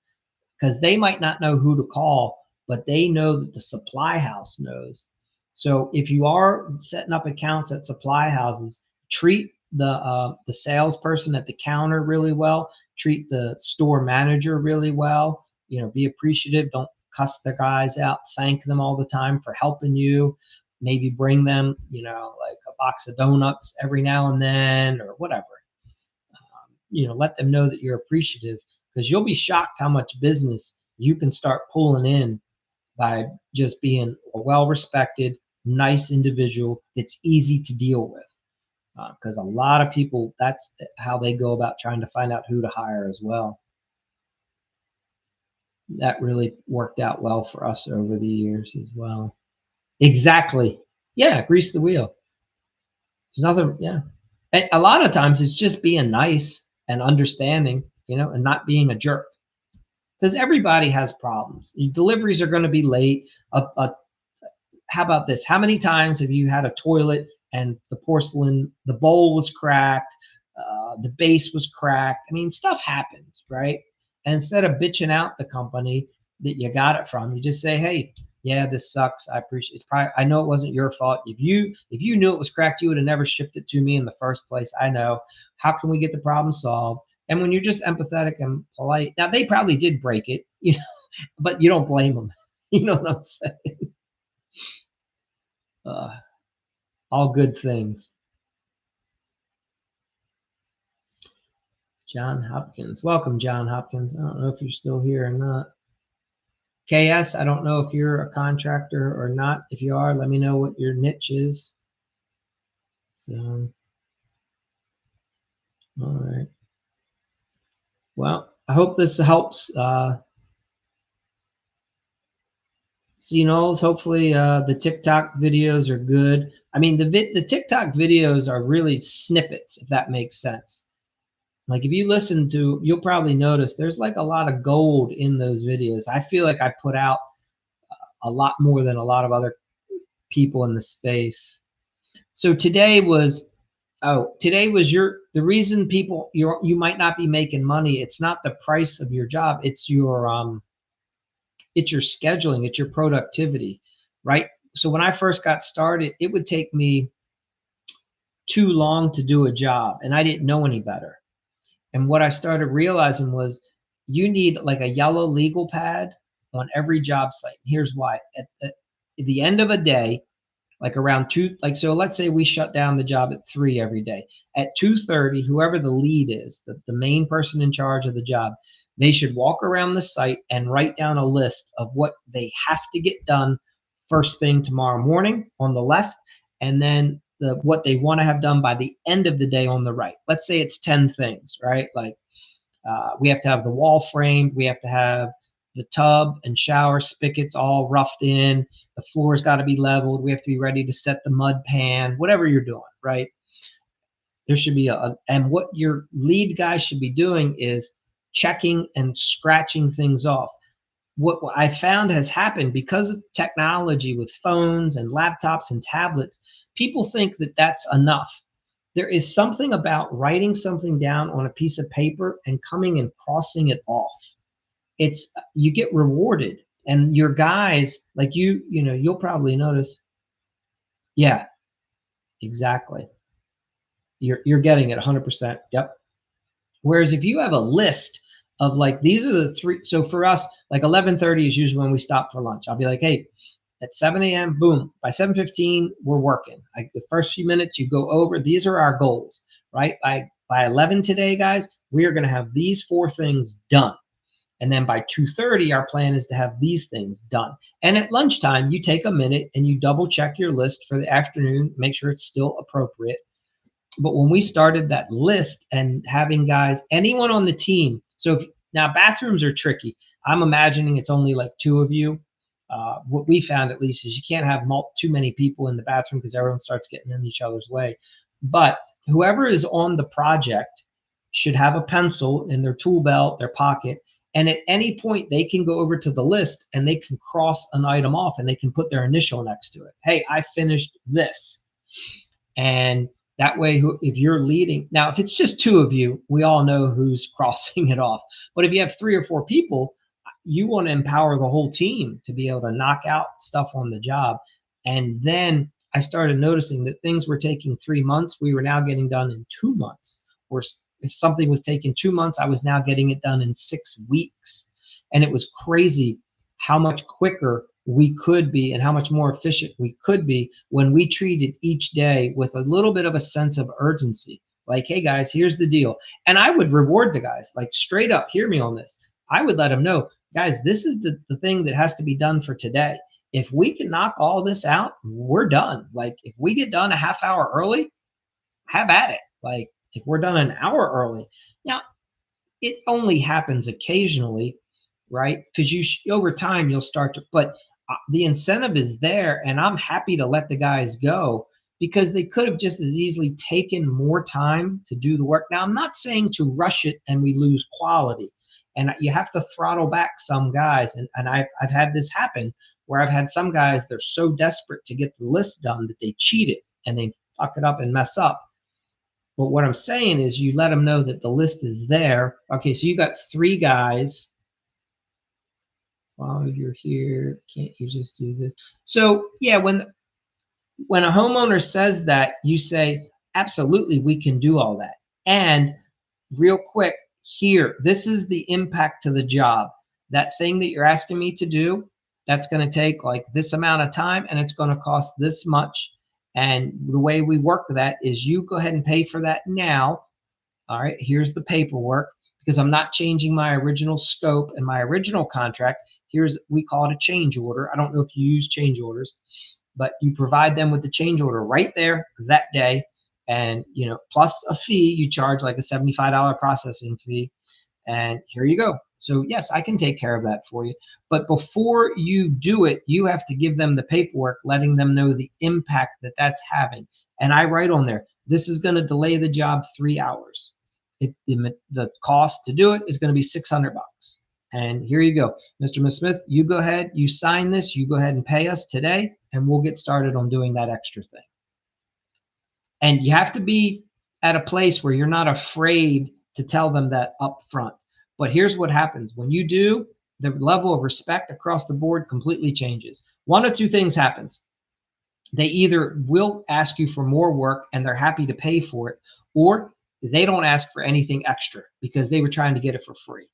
Because they might not know who to call, but they know that the supply house knows. So if you are setting up accounts at supply houses, treat the salesperson at the counter really well. Treat the store manager really well. You know, be appreciative. Don't cuss the guys out. Thank them all the time for helping you. Maybe bring them, you know, like a box of donuts every now and then or whatever. You know, let them know that you're appreciative, because you'll be shocked how much business you can start pulling in by just being a well-respected, nice individual that's easy to deal with. Because a lot of people, that's how they go about trying to find out who to hire as well. That really worked out well for us over the years as well. Exactly. Yeah, grease the wheel. There's nothing, yeah. And a lot of times it's just being nice and understanding, you know, and not being a jerk. Because everybody has problems. Deliveries are going to be late. How about this? How many times have you had a toilet and the porcelain, the bowl was cracked, the base was cracked? I mean, stuff happens, right? And instead of bitching out the company that you got it from, you just say, "Hey, yeah, this sucks. I appreciate. It's probably. I know it wasn't your fault. If you knew it was cracked, you would have never shipped it to me in the first place. I know. How can we get the problem solved?" And when you're just empathetic and polite, now they probably did break it, you know, but you don't blame them. You know what I'm saying? Uh, all good things. John Hopkins. Welcome, John Hopkins. I don't know if you're still here or not. KS, I don't know if you're a contractor or not. If you are, let me know what your niche is. So, all right. Well, I hope this helps. So, hopefully the TikTok videos are good. I mean, the TikTok videos are really snippets, if that makes sense. Like if you listen to, you'll probably notice there's like a lot of gold in those videos. I feel like I put out a lot more than a lot of other people in the space. So today was the reason you might not be making money. It's not the price of your job. It's your scheduling, it's your productivity, right? So when I first got started, it would take me too long to do a job and I didn't know any better. And what I started realizing was you need like a yellow legal pad on every job site. Here's why. At the end of a day, like around 2, like, so let's say we shut down the job at 3 every day. At 2:30, whoever the lead is, the main person in charge of the job, they should walk around the site and write down a list of what they have to get done first thing tomorrow morning on the left, and then what they want to have done by the end of the day on the right. Let's say it's 10 things, right? Like we have to have the wall framed, we have to have the tub and shower spigots all roughed in, the floor's got to be leveled, we have to be ready to set the mud pan, whatever you're doing, right? There should be and what your lead guy should be doing is checking and scratching things off. What I found has happened because of technology with phones and laptops and tablets, people think that that's enough. There is something about writing something down on a piece of paper and coming and crossing it off. You get rewarded, and your guys, like you'll probably notice. Yeah, exactly. You're getting it 100%. Yep. Whereas if you have a list of like, these are the 3, so for us, like 11:30 is usually when we stop for lunch. I'll be like, hey, at 7 a.m., boom, by 7:15, we're working. Like the first few minutes you go over, these are our goals, right? By 11 today, guys, we are going to have these 4 things done. And then by 2:30, our plan is to have these things done. And at lunchtime, you take a minute and you double check your list for the afternoon, make sure it's still appropriate. But when we started that list and having guys, anyone on the team, now bathrooms are tricky. I'm imagining it's only like 2 of you. What we found at least is you can't have too many people in the bathroom because everyone starts getting in each other's way. But whoever is on the project should have a pencil in their tool belt, their pocket, And at any point, they can go over to the list and they can cross an item off and they can put their initial next to it. Hey, I finished this. And that way, if you're leading, now, if it's just two of you, we all know who's crossing it off. But if you have 3 or 4 people, you want to empower the whole team to be able to knock out stuff on the job. And then I started noticing that things were taking 3 months. We were now getting done in 2 months. Or if something was taking 2 months, I was now getting it done in 6 weeks. And it was crazy how much quicker we could be and how much more efficient we could be when we treated each day with a little bit of a sense of urgency. Like, hey guys, here's the deal. And I would reward the guys, like straight up, hear me on this. I would let them know, guys, this is the thing that has to be done for today. If we can knock all this out, we're done. Like if we get done a half hour early, have at it. Like if we're done an hour early. Now, it only happens occasionally, right? Because over time you'll start to, but the incentive is there, and I'm happy to let the guys go because they could have just as easily taken more time to do the work. Now, I'm not saying to rush it and we lose quality, and you have to throttle back some guys, and I've had this happen where I've had some guys, they're so desperate to get the list done that they cheat it and they fuck it up and mess up. But what I'm saying is you let them know that the list is there. Okay, so you got 3 guys. While you're here, can't you just do this? So yeah, when a homeowner says that, you say, absolutely, we can do all that. And real quick, here, this is the impact to the job. That thing that you're asking me to do, that's going to take like this amount of time and it's going to cost this much. And the way we work that is you go ahead and pay for that now. All right, here's the paperwork because I'm not changing my original scope and my original contract. We call it a change order. I don't know if you use change orders, but you provide them with the change order right there that day. And, plus a fee, you charge like a $75 processing fee. And here you go. So yes, I can take care of that for you. But before you do it, you have to give them the paperwork, letting them know the impact that that's having. And I write on there, this is going to delay the job 3 hours. The cost to do it is going to be $600. And here you go. Mr. Smith, you go ahead, you sign this, you go ahead and pay us today, and we'll get started on doing that extra thing. And you have to be at a place where you're not afraid to tell them that up front. But here's what happens. When you do, the level of respect across the board completely changes. One of 2 things happens. They either will ask you for more work and they're happy to pay for it, or they don't ask for anything extra because they were trying to get it for free.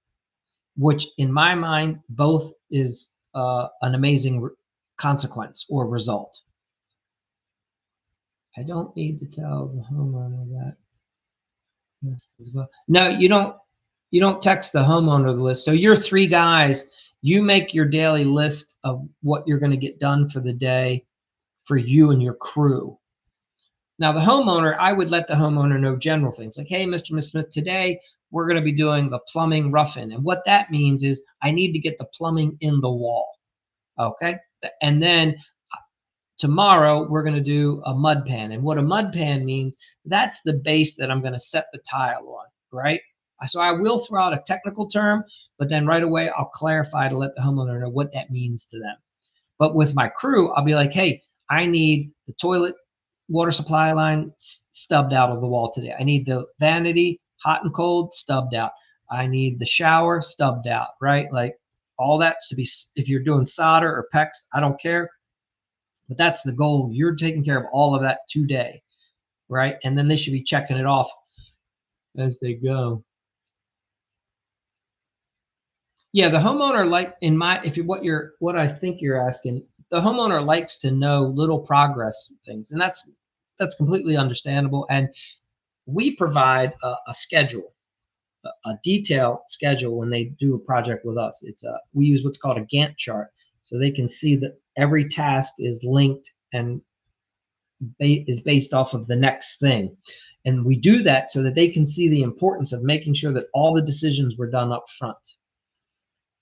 Which in my mind, both is an amazing consequence or result. I don't need to tell the homeowner that as well. No, you don't text the homeowner the list. So your 3 guys, you make your daily list of what you're going to get done for the day for you and your crew. Now, the homeowner, I would let the homeowner know general things like, hey, Mr. Smith, today we're going to be doing the plumbing rough-in. And what that means is I need to get the plumbing in the wall. Okay. And then tomorrow we're going to do a mud pan. And what a mud pan means, that's the base that I'm going to set the tile on. Right. So I will throw out a technical term, but then right away I'll clarify to let the homeowner know what that means to them. But with my crew, I'll be like, hey, I need the toilet water supply line stubbed out of the wall today. I need the vanity, hot and cold, stubbed out. I need the shower stubbed out, right? Like all that's to be, if you're doing solder or PEX, I don't care. But that's the goal. You're taking care of all of that today, right? And then they should be checking it off as they go. Yeah, the homeowner, like what I think you're asking, the homeowner likes to know little progress things, and that's completely understandable. And we provide a schedule, a detailed schedule when they do a project with us. We use what's called a Gantt chart, so they can see that every task is linked and is based off of the next thing. And we do that so that they can see the importance of making sure that all the decisions were done up front.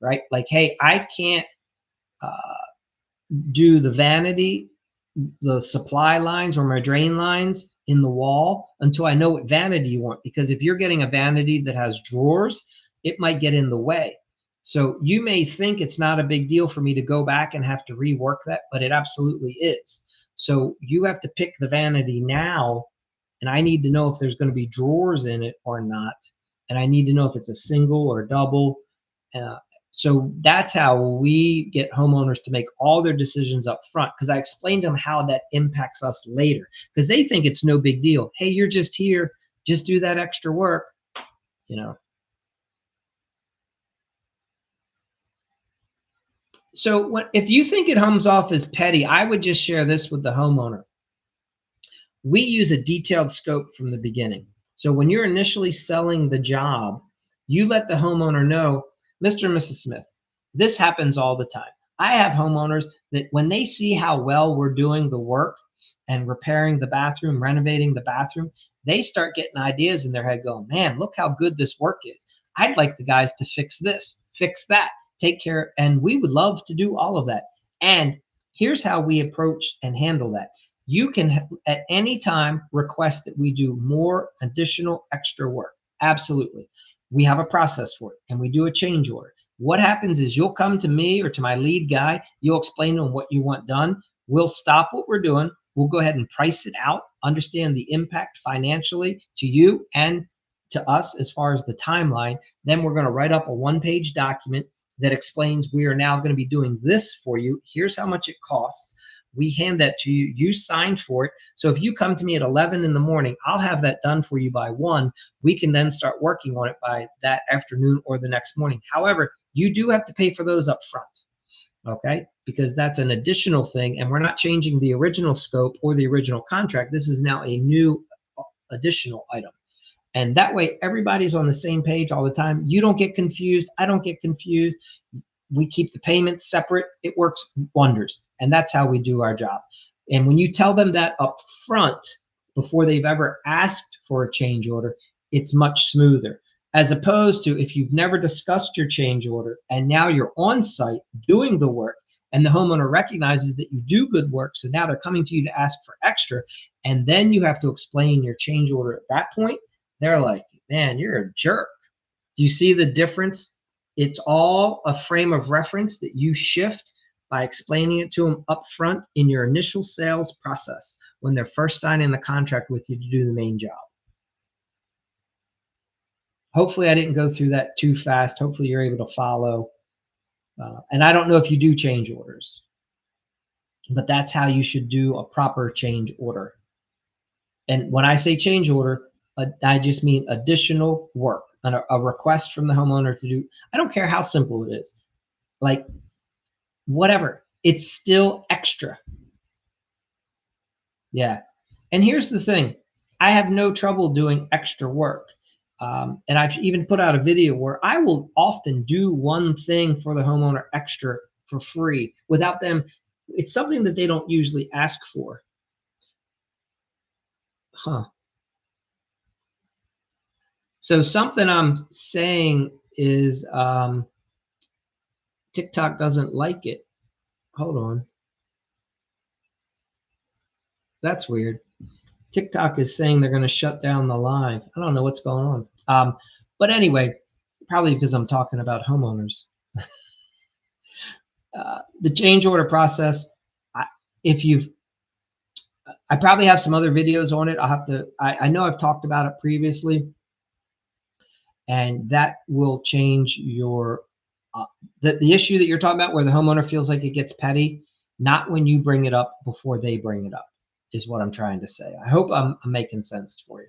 Right? Like, hey, I can't do the vanity, the supply lines or my drain lines in the wall until I know what vanity you want. Because if you're getting a vanity that has drawers, it might get in the way. So you may think it's not a big deal for me to go back and have to rework that, but it absolutely is. So you have to pick the vanity now, and I need to know if there's going to be drawers in it or not, and I need to know if it's a single or double. Uh, so that's how we get homeowners to make all their decisions up front, because I explained to them how that impacts us later, because they think it's no big deal. Hey, you're just here, just do that extra work, you know. So if you think it comes off as petty, I would just share this with the homeowner. We use a detailed scope from the beginning. So when you're initially selling the job, you let the homeowner know, Mr. and Mrs. Smith, this happens all the time. I have homeowners that when they see how well we're doing the work and repairing the bathroom, renovating the bathroom, they start getting ideas in their head going, man, look how good this work is. I'd like the guys to fix this, fix that, take care. And we would love to do all of that. And here's how we approach and handle that. You can at any time request that we do more additional extra work. Absolutely. We have a process for it, and we do a change order. What happens is you'll come to me or to my lead guy, you'll explain to him what you want done. We'll stop what we're doing. We'll go ahead and price it out, understand the impact financially to you and to us as far as the timeline. Then we're going to write up a one-page document that explains we are now going to be doing this for you. Here's how much it costs. We hand that to you. You signed for it. So if you come to me at 11 in the morning, I'll have that done for you by 1. We can then start working on it by that afternoon or the next morning. However, you do have to pay for those up front, okay? Because that's an additional thing, and we're not changing the original scope or the original contract. This is now a new additional item. And that way, everybody's on the same page all the time. You don't get confused. I don't get confused. We keep the payments separate. It works wonders. And that's how we do our job. And when you tell them that up front, before they've ever asked for a change order, it's much smoother. As opposed to if you've never discussed your change order and now you're on site doing the work, and the homeowner recognizes that you do good work, so now they're coming to you to ask for extra, and then you have to explain your change order at that point, they're like, man, you're a jerk. Do you see the difference? It's all a frame of reference that you shift by explaining it to them up front in your initial sales process when they're first signing the contract with you to do the main job. Hopefully I didn't go through that too fast. Hopefully you're able to follow. And I don't know if you do change orders, but that's how you should do a proper change order. And when I say change order, I just mean additional work, a request from the homeowner to do. I don't care how simple it is, like whatever, it's still extra. Yeah. And here's the thing, I have no trouble doing extra work. And I've even put out a video where I will often do one thing for the homeowner extra for free without them. It's something that they don't usually ask for. Huh. So something I'm saying is TikTok doesn't like it. Hold on. That's weird. TikTok is saying they're going to shut down the live. I don't know what's going on. But anyway, probably because I'm talking about homeowners. The change order process, if you've, I probably have some other videos on it. I'll have to, I know I've talked about it previously, and that will change your, the issue that you're talking about where the homeowner feels like it gets petty, not when you bring it up before they bring it up, is what I'm trying to say. I hope I'm making sense for you.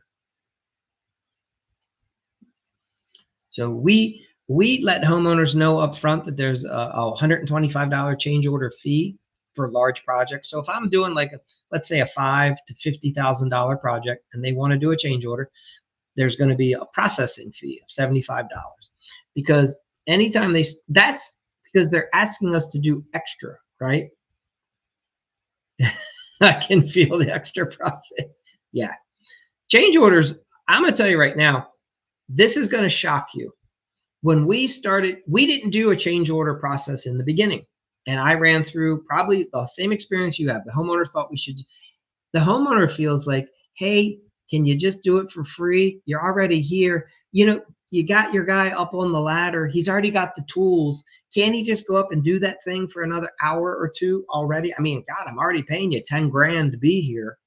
So we let homeowners know up front that there's a $125 change order fee for large projects. So if I'm doing like let's say a $5,000 to $50,000 project and they want to do a change order, there's going to be a processing fee of $75, because anytime that's because they're asking us to do extra, right? I can feel the extra profit. Yeah. Change orders, I'm going to tell you right now, this is going to shock you. When we started, we didn't do a change order process in the beginning. And I ran through probably the same experience you have. The homeowner thought we should. The homeowner feels like, hey, can you just do it for free? You're already here. You know, you got your guy up on the ladder. He's already got the tools. Can't he just go up and do that thing for another hour or two already? I mean, God, I'm already paying you 10 grand to be here.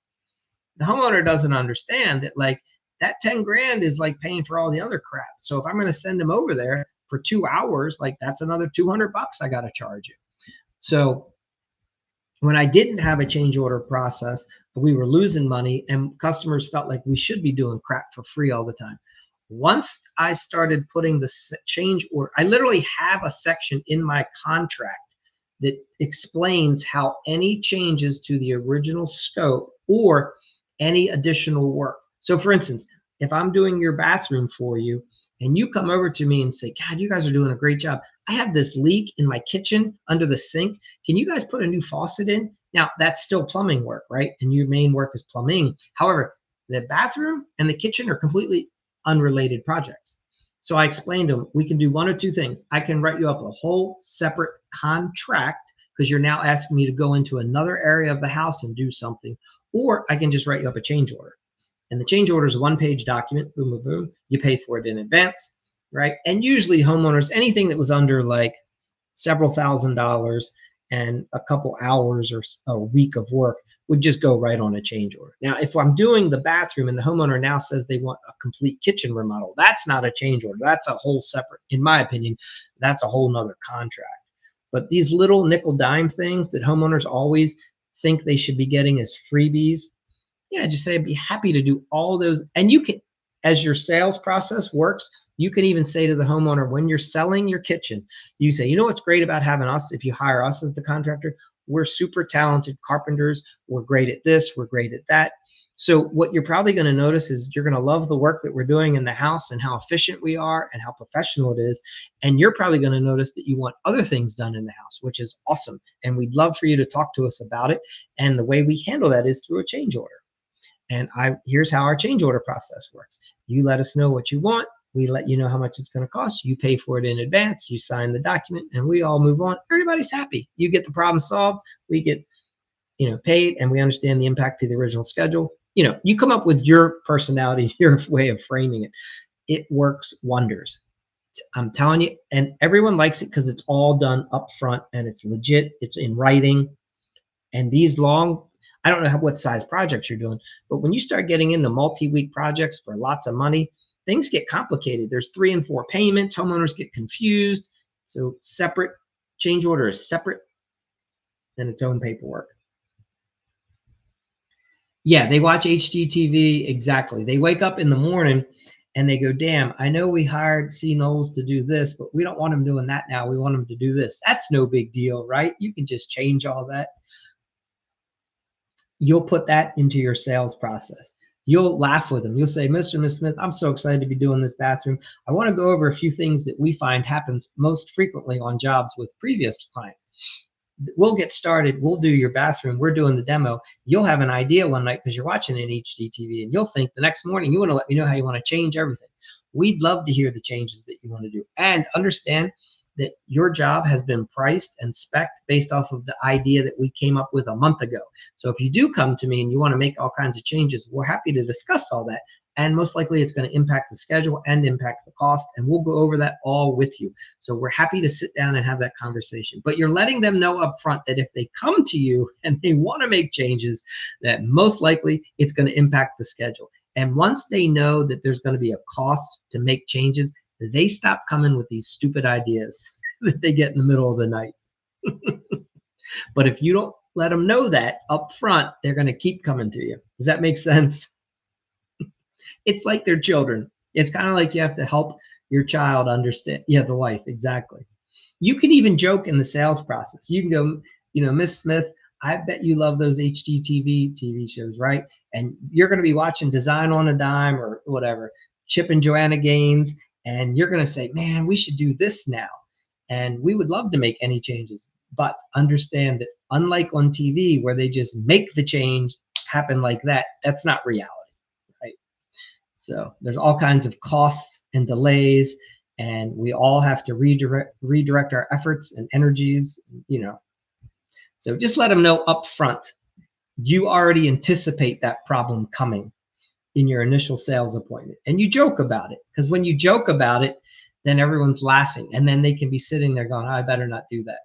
The homeowner doesn't understand that, like, that 10 grand is like paying for all the other crap. So if I'm going to send him over there for 2 hours, like, that's another 200 bucks I got to charge you. So when I didn't have a change order process, we were losing money and customers felt like we should be doing crap for free all the time. Once I started putting the change order, I literally have a section in my contract that explains how any changes to the original scope or any additional work. So for instance, if I'm doing your bathroom for you and you come over to me and say, God, you guys are doing a great job. I have this leak in my kitchen under the sink. Can you guys put a new faucet in? Now, that's still plumbing work, right? And your main work is plumbing. However, the bathroom and the kitchen are completely unrelated projects. So I explained to them, we can do one or two things. I can write you up a whole separate contract because you're now asking me to go into another area of the house and do something, or I can just write you up a change order. And the change order is a one-page document, boom, boom, boom. You pay for it in advance, right? And usually homeowners, anything that was under like several $1,000s and a couple hours or a week of work would just go right on a change order. Now, if I'm doing the bathroom and the homeowner now says they want a complete kitchen remodel, that's not a change order. That's a whole separate, in my opinion, that's a whole nother contract. But these little nickel dime things that homeowners always think they should be getting as freebies, yeah, just say I'd be happy to do all those. And you can, as your sales process works, you can even say to the homeowner when you're selling your kitchen, you say, you know what's great about having us, if you hire us as the contractor, we're super talented carpenters. We're great at this, we're great at that. So what you're probably going to notice is you're going to love the work that we're doing in the house and how efficient we are and how professional it is. And you're probably going to notice that you want other things done in the house, which is awesome. And we'd love for you to talk to us about it. And the way we handle that is through a change order. And here's how our change order process works. You let us know what you want. We let you know how much it's going to cost. You pay for it in advance. You sign the document, and we all move on. Everybody's happy. You get the problem solved. We get, paid, and we understand the impact to the original schedule. You come up with your personality, your way of framing it. It works wonders. I'm telling you, and everyone likes it because it's all done up front and it's legit. It's in writing. And these long, I don't know what size projects you're doing, but when you start getting into multi-week projects for lots of money, things get complicated. There's 3 and 4 payments. Homeowners get confused. So separate change order is separate than its own paperwork. Yeah, they watch HGTV. Exactly. They wake up in the morning and they go, damn, I know we hired C. Knowles to do this, but we don't want him doing that now. We want him to do this. That's no big deal, right? You can just change all that. You'll put that into your sales process. You'll laugh with them. You'll say, Mr. and Ms. Smith, I'm so excited to be doing this bathroom. I want to go over a few things that we find happens most frequently on jobs with previous clients. We'll get started. We'll do your bathroom. We're doing the demo. You'll have an idea one night because you're watching an HGTV, and you'll think the next morning you want to let me know how you want to change everything. We'd love to hear the changes that you want to do, and understand that your job has been priced and spec'd based off of the idea that we came up with a month ago. So if you do come to me and you want to make all kinds of changes, we're happy to discuss all that. And most likely it's going to impact the schedule and impact the cost. And we'll go over that all with you. So we're happy to sit down and have that conversation. But you're letting them know up front that if they come to you and they want to make changes, that most likely it's going to impact the schedule. And once they know that there's going to be a cost to make changes, they stop coming with these stupid ideas that they get in the middle of the night. But if you don't let them know that up front, they're going to keep coming to you. Does that make sense? It's like they're children. It's kind of like you have to help your child understand. Yeah, the wife, exactly. You can even joke in the sales process. You can go, Miss Smith, I bet you love those HGTV TV shows, right? And you're going to be watching Design on a Dime or whatever, Chip and Joanna Gaines, and you're going to say, man, we should do this now. And we would love to make any changes, but understand that unlike on TV where they just make the change happen like that, that's not reality, right? So there's all kinds of costs and delays, and we all have to redirect our efforts and energies, So just let them know up front. You already anticipate that problem coming. in your initial sales appointment. And you joke about it, because when you joke about it, then everyone's laughing, and then they can be sitting there going, oh, I better not do that.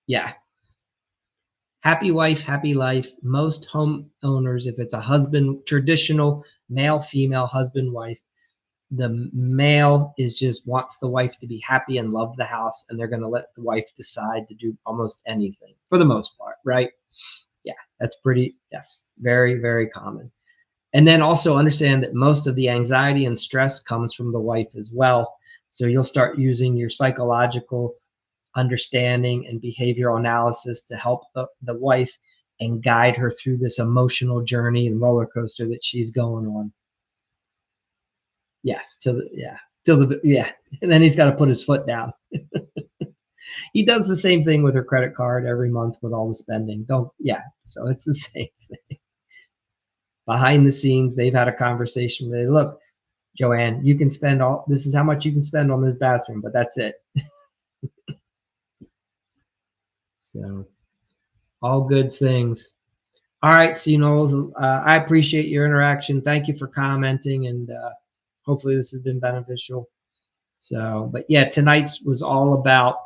Yeah. Happy wife, happy life. Most homeowners, if it's a husband, traditional male, female, husband, wife, the male is just wants the wife to be happy and love the house, and they're going to let the wife decide to do almost anything for the most part, right? Yeah, that's pretty, yes, very, very common. And then also understand that most of the anxiety and stress comes from the wife as well. So you'll start using your psychological understanding and behavioral analysis to help the wife and guide her through this emotional journey and roller coaster that she's going on. Yes, yeah. And then he's got to put his foot down. He does the same thing with her credit card every month with all the spending. So it's the same thing. Behind the scenes, they've had a conversation where they look, Joanne, you can spend this is how much you can spend on this bathroom, but that's it. So all good things. All right, C-Knowles, I appreciate your interaction. Thank you for commenting, and hopefully this has been beneficial. So, but yeah, tonight's was all about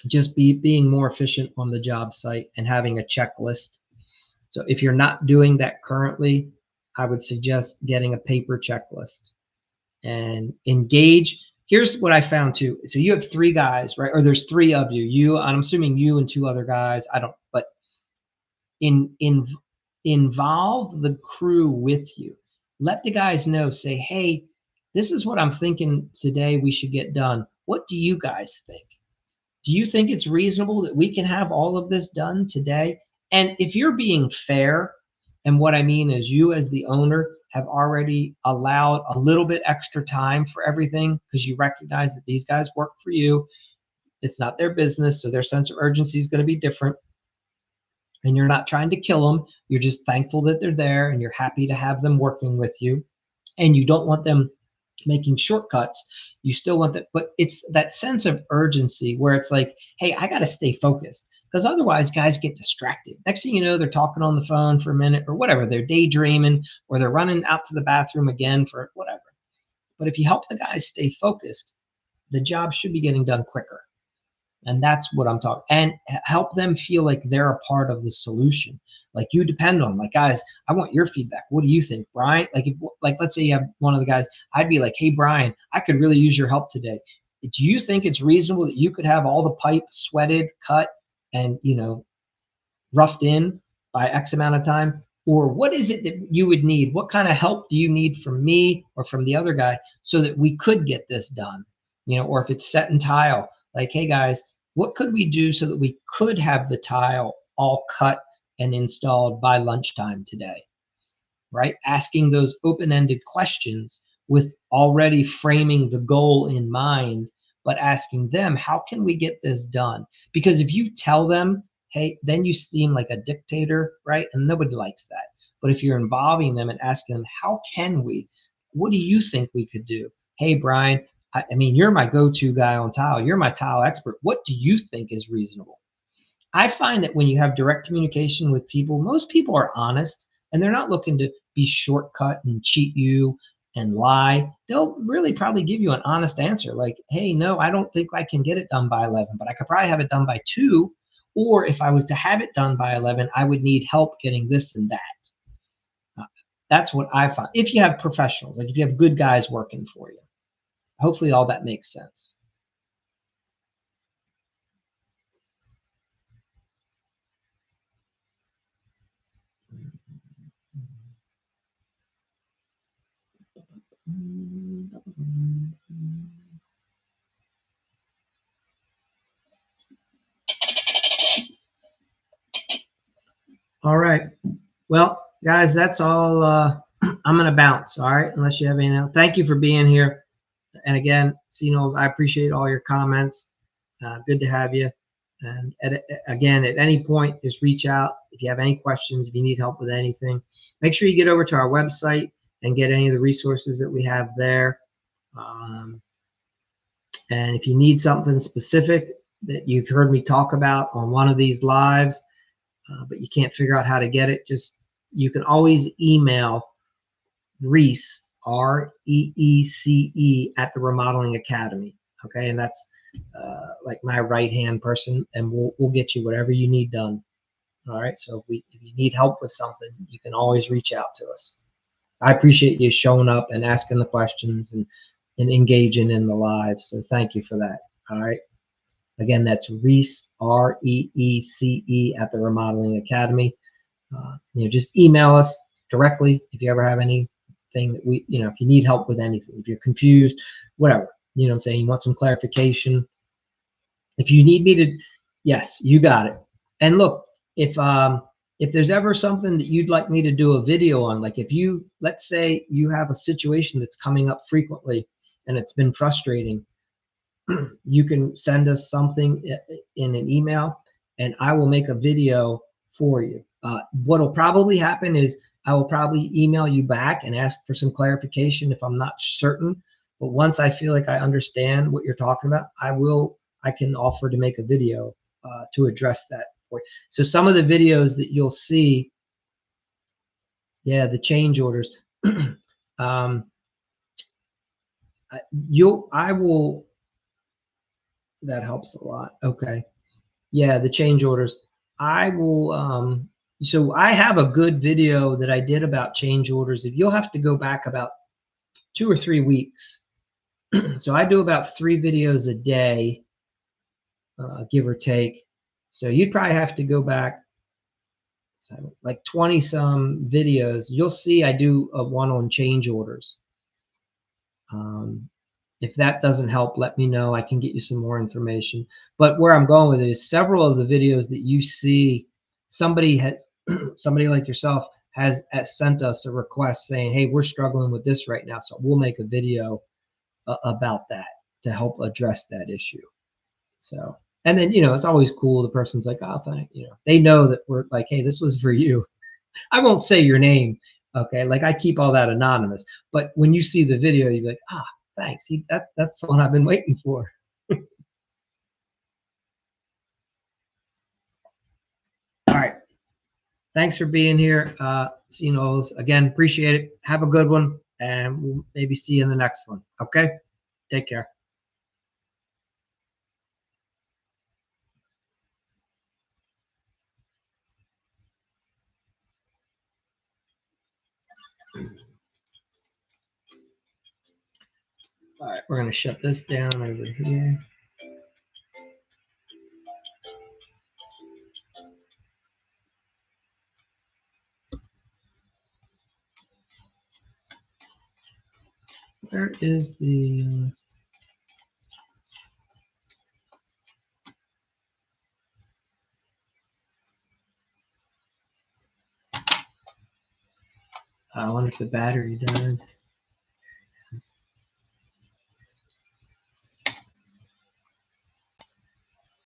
just being more efficient on the job site and having a checklist. So if you're not doing that currently, I would suggest getting a paper checklist and engage. Here's what I found too. So you have 3 guys, right? Or there's 3 of you. I'm assuming you and 2 other guys. I don't, but involve the crew with you. Let the guys know, say, hey, this is what I'm thinking today we should get done. What do you guys think? Do you think it's reasonable that we can have all of this done today? And if you're being fair, and what I mean is you as the owner have already allowed a little bit extra time for everything because you recognize that these guys work for you. It's not their business, so their sense of urgency is going to be different. And you're not trying to kill them. You're just thankful that they're there and you're happy to have them working with you. And you don't want them making shortcuts. You still want that, but it's that sense of urgency where it's like, hey, I got to stay focused, because otherwise guys get distracted. Next thing you know, they're talking on the phone for a minute or whatever. They're daydreaming or they're running out to the bathroom again for whatever. But if you help the guys stay focused, the job should be getting done quicker. And that's what I'm talking, and help them feel like they're a part of the solution. Like you depend on them. Like, guys, I want your feedback. What do you think, Brian? Like, let's say you have one of the guys, I'd be like, hey, Brian, I could really use your help today. Do you think it's reasonable that you could have all the pipe sweated, cut, and, roughed in by X amount of time? Or what is it that you would need? What kind of help do you need from me or from the other guy so that we could get this done? Or if it's set in tile, like, hey guys, what could we do so that we could have the tile all cut and installed by lunchtime today? Right? Asking those open-ended questions with already framing the goal in mind, but asking them, how can we get this done? Because if you tell them, hey, then you seem like a dictator, right? And nobody likes that. But if you're involving them and asking them, how can we? What do you think we could do? Hey, Brian, I mean, you're my go-to guy on tile. You're my tile expert. What do you think is reasonable? I find that when you have direct communication with people, most people are honest and they're not looking to be shortcut and cheat you and lie. They'll really probably give you an honest answer like, hey, no, I don't think I can get it done by 11, but I could probably have it done by 2. Or if I was to have it done by 11, I would need help getting this and that. That's what I find. If you have professionals, like if you have good guys working for you, hopefully all that makes sense. All right. Well, guys, that's all. I'm going to bounce. All right. Unless you have anything else. Thank you for being here. And again, C-Knowles, I appreciate all your comments. Good to have you. And again, at any point, just reach out if you have any questions, if you need help with anything. Make sure you get over to our website and get any of the resources that we have there. And if you need something specific that you've heard me talk about on one of these lives, but you can't figure out how to get it, you can always email Reece, REECE, at the Remodeling Academy. Okay, and that's like my right hand person, and we'll get you whatever you need done. All right, so if you need help with something, you can always reach out to us. I appreciate you showing up and asking the questions and engaging in the live. So thank you for that. All right. Again, that's Reece, REECE, at the Remodeling Academy. Just email us directly if you ever have anything that if you need help with anything, if you're confused, whatever, what I'm saying, you want some clarification. If you need me to, yes, you got it. And look, if there's ever something that you'd like me to do a video on, like let's say you have a situation that's coming up frequently and it's been frustrating, you can send us something in an email and I will make a video for you. What'll probably happen is I will probably email you back and ask for some clarification if I'm not certain. But once I feel like I understand what you're talking about, I can offer to make a video to address that for you. So some of the videos that you'll see, yeah, the change orders, I will, that helps a lot. Okay. Yeah, the change orders. I will, so I have a good video that I did about change orders. If you'll have to go back about 2 or 3 weeks. So I do about 3 videos a day, give or take. So you'd probably have to go back like 20 some videos. You'll see I do a one on change orders. If that doesn't help, let me know. I can get you some more information. But where I'm going with it is several of the videos that you see, somebody like yourself has sent us a request saying, hey, we're struggling with this right now. So we'll make a video about that to help address that issue. So, and then, it's always cool. The person's like, oh, they know that we're like, hey, this was for you. I won't say your name. Okay. Like I keep all that anonymous, but when you see the video, you're like, thanks. That's the one I've been waiting for. All right. Thanks for being here. Again, appreciate it. Have a good one, and we'll maybe see you in the next one. Okay. Take care. All right. We're going to shut this down over here. Where is the... I wonder if the battery died.